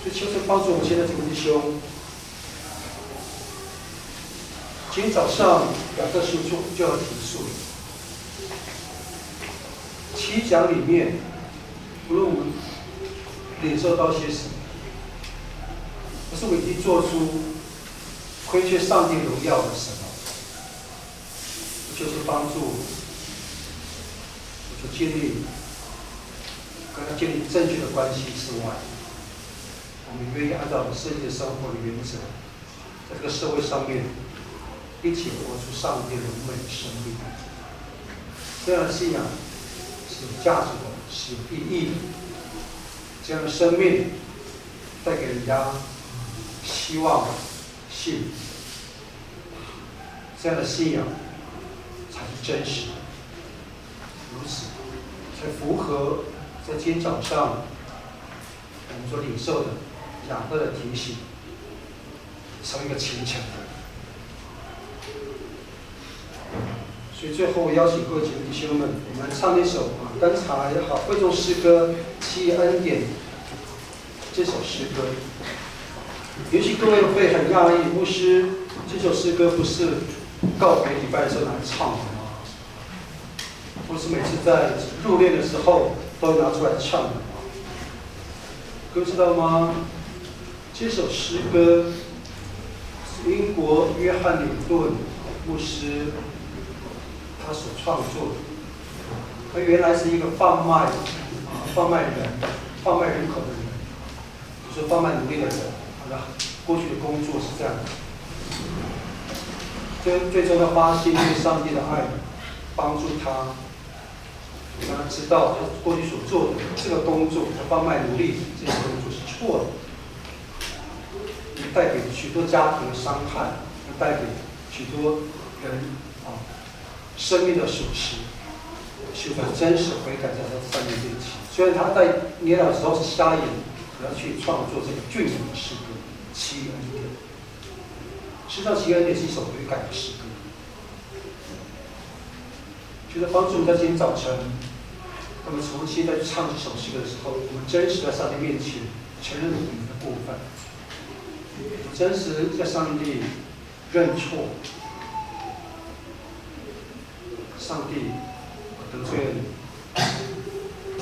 所以求神帮助我们现在这个弟兄。今天早上2个书就要结束了，7讲里面，无论我们领受到些什么，可是我已经做出亏缺上帝荣耀的什么。就是帮助我所建立跟他建立正确的关系之外，我们愿意按照我们圣经的生活的原则，在这个社会上面一起活出上帝荣美的生命。这样的信仰是有价值的，是有意义的。这样的生命带给人家希望、幸福。这样的信仰才是真实的，如此才符合在今天早上我们所领受的雅各的提醒，成为一个虔诚的。所以最后我邀请各位姐妹弟兄们，我们唱一首刚才会众诗歌《七恩典》这首诗歌。也许各位会很讶异，牧师，这首诗歌不是告别礼拜的时候拿来唱的吗？或是每次在入殓的时候都拿出来唱的吗？各位知道吗？这首诗歌是英国约翰领顿牧师他所创作的。他原来是一个贩卖人口的人，就是贩卖奴隶的人。过去的工作是这样的。最终的发现，对上帝的爱帮助他，让他知道他过去所做的这个工作，他贩卖奴隶这个工作是错的，带给许多家庭的伤害，带给许多人生命的损失。许多真实悔改在他上面面前。虽然他在年老的时候是瞎眼，要去创作这个隽永的诗歌《七恩典》。实际上，《七恩典》是一首悔改的诗歌，就是帮助我们在今天早晨，我们重新再去唱这首诗歌的时候，我们真实在上帝面前承认我们的过犯，真实在上帝认错。上帝，我得罪了你，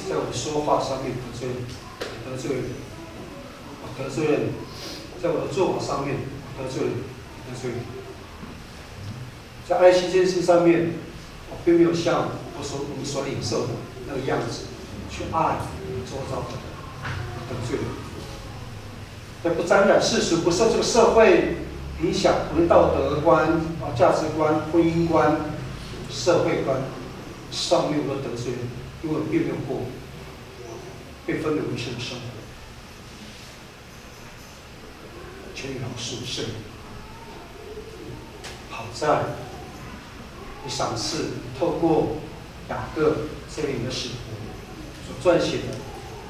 在我的说话上面得罪了你，得罪了你，我得罪了你，在我的做法上面得罪了你，得罪了你。在爱惜这件事上面，我并没有像我们所领受的那个样子去爱周遭的人，得罪了你。在不沾染世俗，不受这个社会影响，无论道德观、价值观、婚姻观、社会观上面我都得罪了，因为我并没有过被分别为圣的生活。求你饶恕圣灵。好在你赏赐透过雅各这位的使徒所撰写的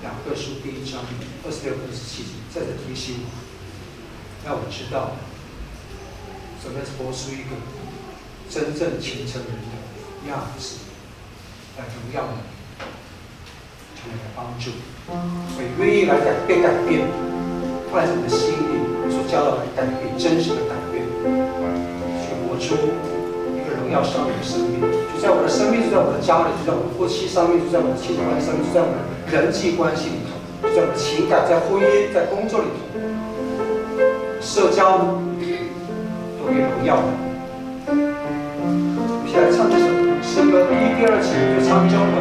雅各书第1章26、27节，再次提醒我，让我知道怎么样活出一个真正虔诚人的样子，来荣耀你，求你来帮助，所以愿意来改变，按你的心意所教导来改变，真实的改变，去活出一个荣耀上帝的生命。就在我的生命，就在我的家里，就在我的夫妻上面，就在我的亲子关系上面，就在我的人际关系里头，就在我的情感，在婚姻，在工作里头，社交都给荣耀的。我们现在唱这首诗歌，第1、第2节就唱中文。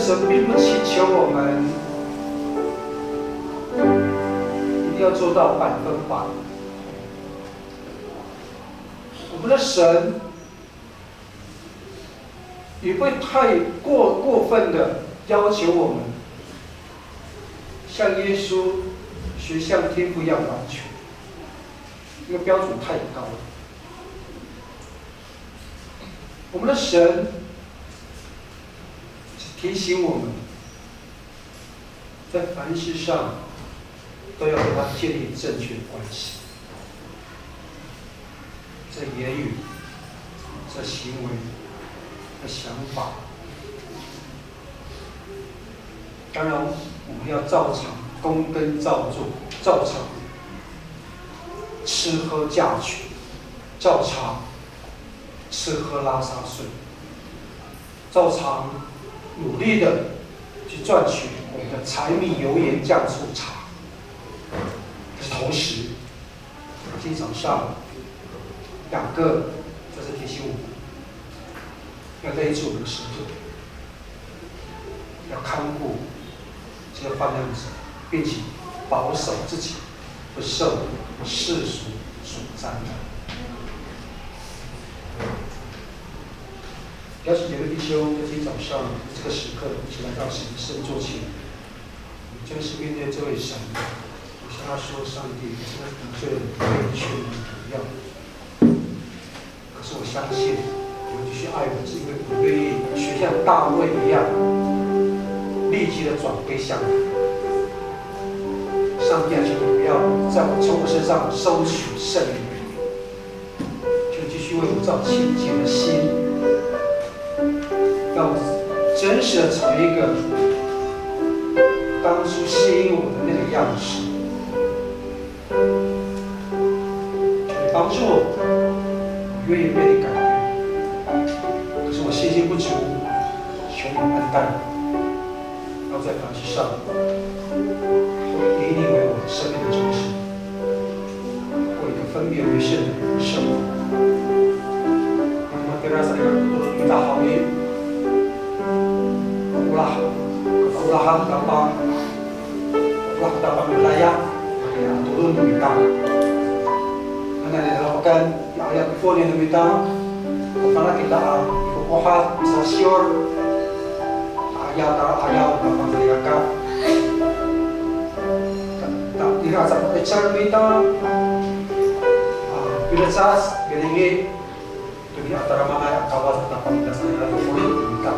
神并不祈求我们一定要做到100%。我们的神也不会太过分的要求我们像耶稣学像天父一样完全，这个标准太高了。我们的神提醒我们，在凡事上都要和他建立正确的关系，在言语、在行为、在想法。当然，我们要照常躬耕造作，照常吃喝嫁娶，照常吃喝拉撒睡，照常努力的去赚取我们的柴米油盐酱醋茶。可是同时，今天早上2个就是提醒我们，要勒住我们的舌头，要看顾这个饭量者，并且保守自己不受世俗所沾染。邀请每位弟兄在今天早上这个时刻一起来到神的圣座前，真是面对这位神，我向他说：上帝，我真的得罪了你，委屈你不要。可是我相信，你们继续爱我，是因为我愿意学像大卫一样，立即的转归向你。上帝啊，求你不要从我身上收取圣灵，就继续为我造清洁的心。让我真实的成为一个当初吸引我的那个样式。求你帮助我，我愿意被你改变。可是我信心不足，求你恩待我，要在凡事上以你为我生命的中心，过一个分别为圣的生活。我们给大家一个大好运。Ulah dapat wilayah yang turun minta. Karena di dalam pekan ayat pun yang minta, karena kita kohat bisa sure ayat dapat mereka. Tak dirasa pecar minta, bila sas beringi, tu di antara mana kawas dapat minta saya minta.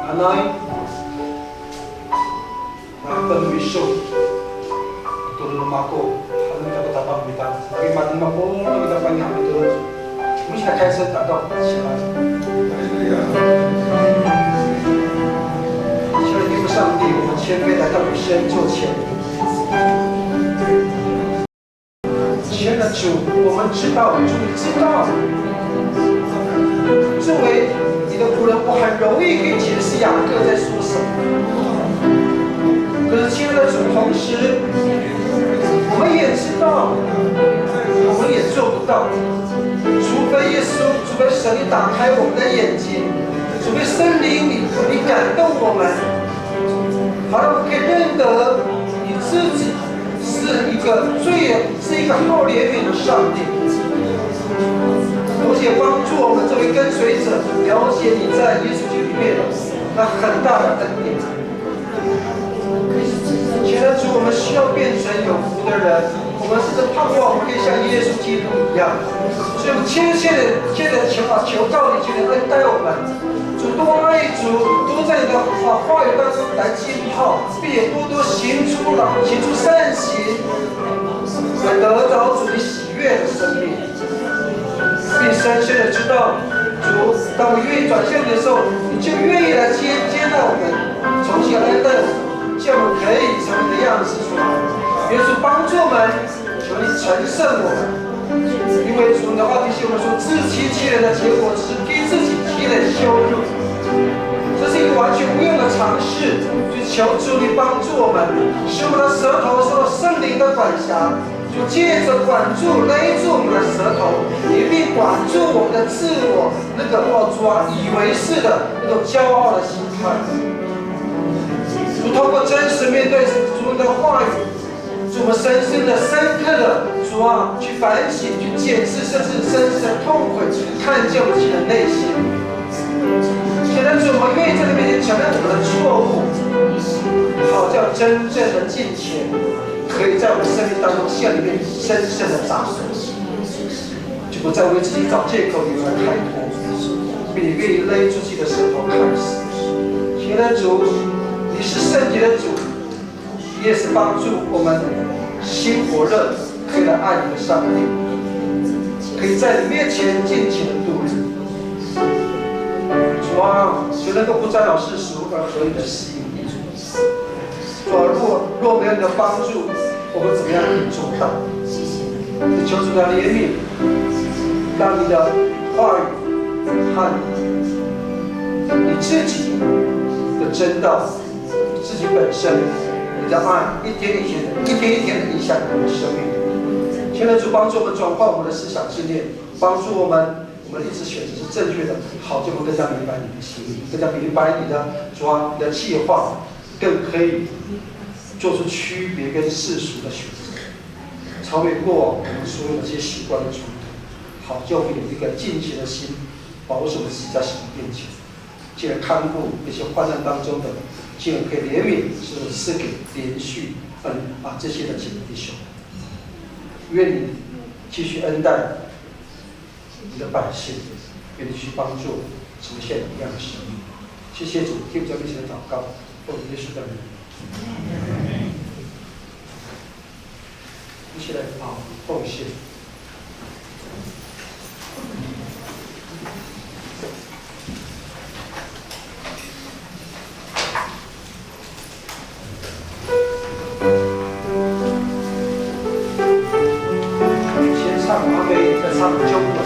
Anai penuhi show turun rumahku hal kita betapa kita bagaimana mampu kita banyak betul mesti kita cancel tak tahu siapa求你们上帝我们谦卑来到你神座前亲爱的主我们知道主你知道作为你的仆人我很容易可以解释雅各在说什么可是，亲爱的主，同时，我们也知道，我们也做不到，除非耶稣，除非神你打开我们的眼睛，除非圣灵你感动我们，好让我们可以认得你自己是一个好怜悯的上帝，而且帮助我们作为跟随者了解你在耶稣基督里面那很大的恩典。亲爱的主，我们需要变成有福的人，我们是真盼望我们可以像耶稣基督一样，所以我们切的求告你，求你恩待我们，主多爱主，多在你的话语当中来浸泡，并且多行出善行，来得着主你喜悦的生命，并深深的知道，主，当我愿意转向你的时候，你就愿意来接纳我们，从小来恩待我们。叫我们可以成为的样式出来，耶稣帮助我们，求你成圣我们。因为主的话提醒我们说，自欺欺人的结果是逼自己积累羞辱。这是一个完全无用的尝试，就求主你帮助我们，使我们的舌头受到圣灵的管辖，就借着管住勒住我们的舌头，也并管住我们的自我那个主以为是的那种骄傲的心态。透过真实面对主的话语，主，我们深刻的主啊，去反省、去检视，甚至深深痛悔，去看见我们自己的内心。现在主，我们愿意在你面前承认我们的错误，好叫真正的敬虔可以在我们生命当中向里面深深的扎根，就不再为自己找借口以而开脱，并且愿意勒住自己的舌头开始。亲爱的主，你是圣洁的主，你也是帮助我们心火热，可以来爱你的上帝，可以在你面前尽情的度日。主啊，就能够不沾扰世俗而合你的心意。主啊，若没有你的帮助，我们怎么样可以做到？求主的怜悯，让你的话语和你自己的真道，你自己本身，你的爱，一天一天的影响我们的生命。现在主帮助我们转换我们的思想信念，帮助我们一直选择是正确的，好，就会更加明白你的心意，更加明白你的主啊，你的计划，更可以做出区别跟世俗的选择，超越过往我们所有的这些习惯的冲突，好，就会有一个敬虔的心，保守的自己在神的面前，进而看顾那些患难当中的，进而可以怜悯，是赐给连续这些的姐妹弟兄。愿你继续恩待你的百姓，愿你去帮助呈现一样的生命。谢谢主，听我们面前的祷告，奉耶稣的名。一起来奉献。先唱阿妹，再唱中文。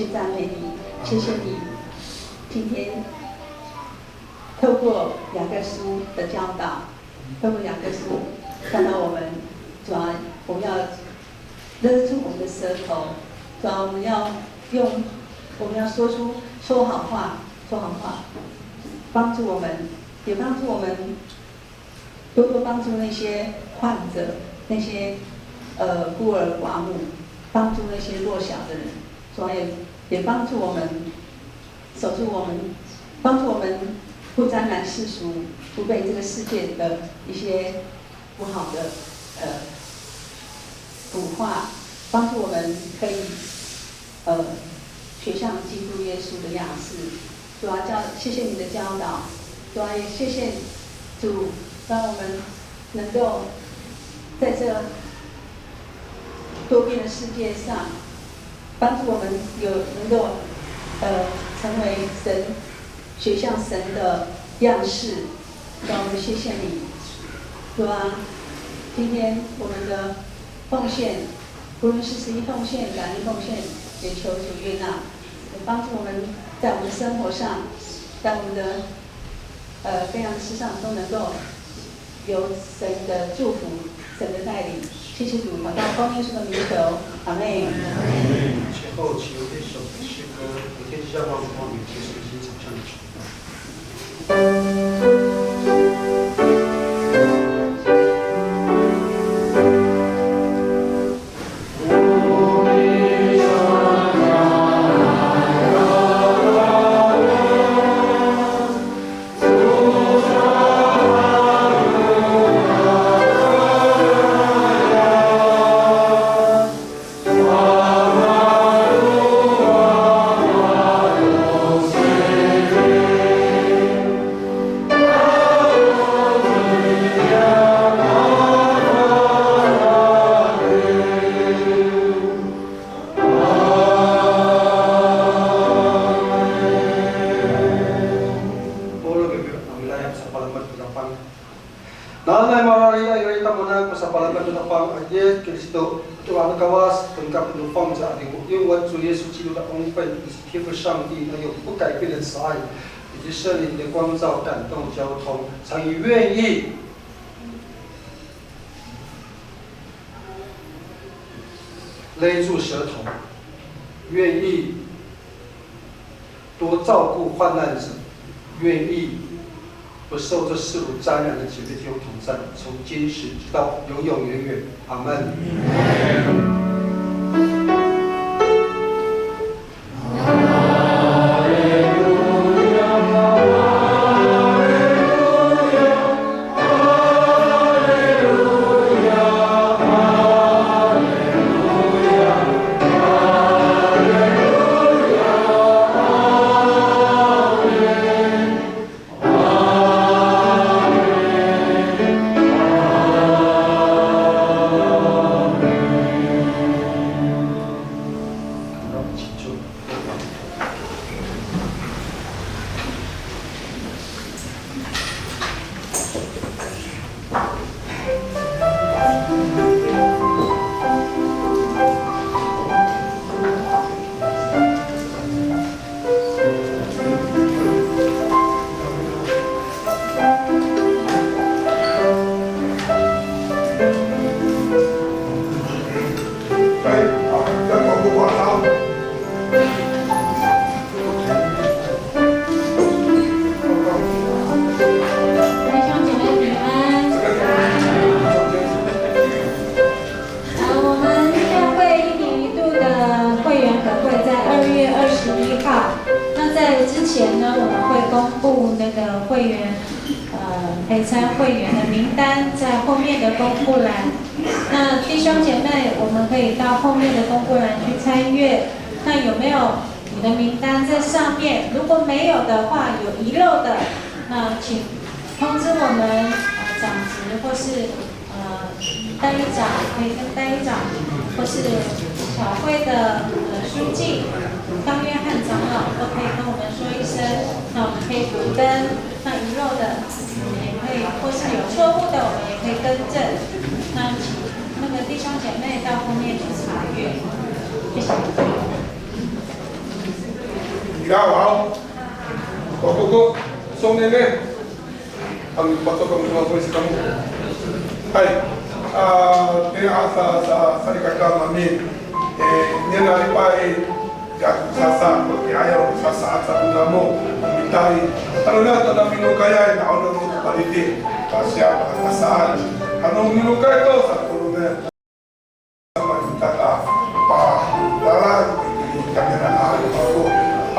谢赞美你，谢谢你今天透过雅各书的教导，透过雅各书看到我们，主要我们要勒住我们的舌头，主要我们要说好话，帮助我们，也帮助我们多多帮助那些患者，那些孤儿寡母，帮助那些弱小的人，主要也帮助我们守住我们，帮助我们不沾染世俗，不被这个世界的一些不好的腐化，帮助我们可以学像基督耶稣的样式。主要谢谢你的教导，主要也谢谢主，让我们能够在这多变的世界上，帮助我们能够成为学像神的样式。主啊，我们谢谢你，主啊，今天我们的奉献，无论是11奉献、感恩奉献，也求主悦纳，也帮助我们在我们的生活上，在我们的各样事上都能够有神的祝福、神的带领。谢谢主，祷告奉耶稣的名求，阿门。前后期有一首诗歌，有天下万光与结束心场上的主。天父上帝能有不改变的慈爱，以及圣灵的光照、感动、交通，常以愿意勒住舌头，愿意多照顾患难者，愿意不受这世俗沾染的姐妹天父同在，从今时直到永永远远。阿门。陪参会员的名单在后面的公布栏，那弟兄姐妹，我们可以到后面的公布栏去参阅。那有没有你的名单在上面？如果没有的话，有遗漏的，那请通知我们长职或是代议长，可以跟代议长或是小会的书记、当约翰长老都可以跟我们说一声，那我们可以补登。那遗漏的，我们也可以，或是有错误的，我们也可以更正。那请那个弟兄姐妹到后面去查阅，谢谢。好，哥，送你呢，bato kang mga po si kamu. Ay, sa likakam namin, niya nalipay, sasa, ayaw sasaat sa una mo, imitay. Ano na ito na minukaya, naon mo palitin, kasya, kasaan. Anong minukay ito sa tulungan? Sa magkata, palaran, kameraan, ako.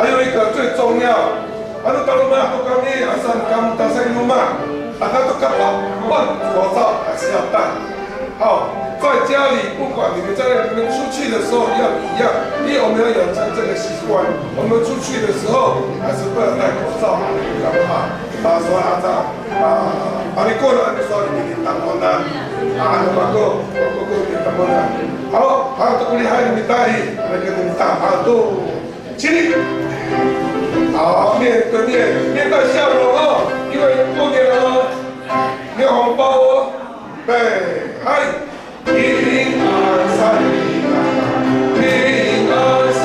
Ayaw ikaw, ito, 重要. Ano taluma ako kami, asan kamu tasay luma? Ano ka pa? 口罩还是要戴。好，在家里不管你们在你们出去的时候要一样，因为我们要养成这个习惯。我们出去的时候还是不要戴口罩，干嘛？说你过了，你说你当我呢？那么你当我呢？好，都厉害，你带，那个你打都，起立。 好，面对面，面带笑容哦，因为过年了哦，没有红包哦。对，嗨，1、2、3，1、2、3，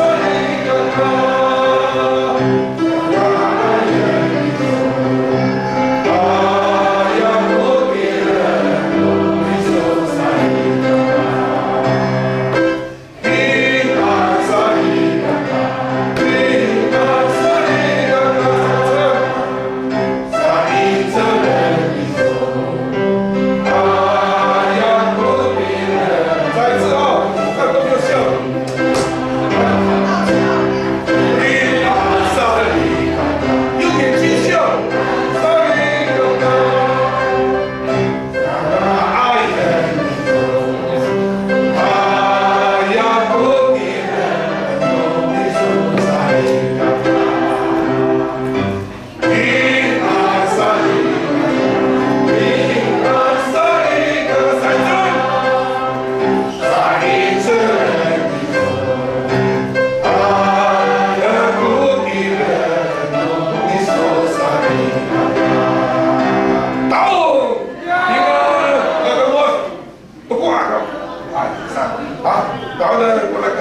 然后呢，我来看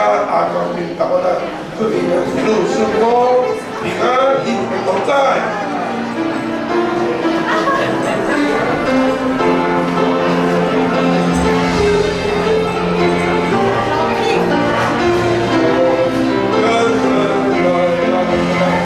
祝你们一路顺风，平安，一同在。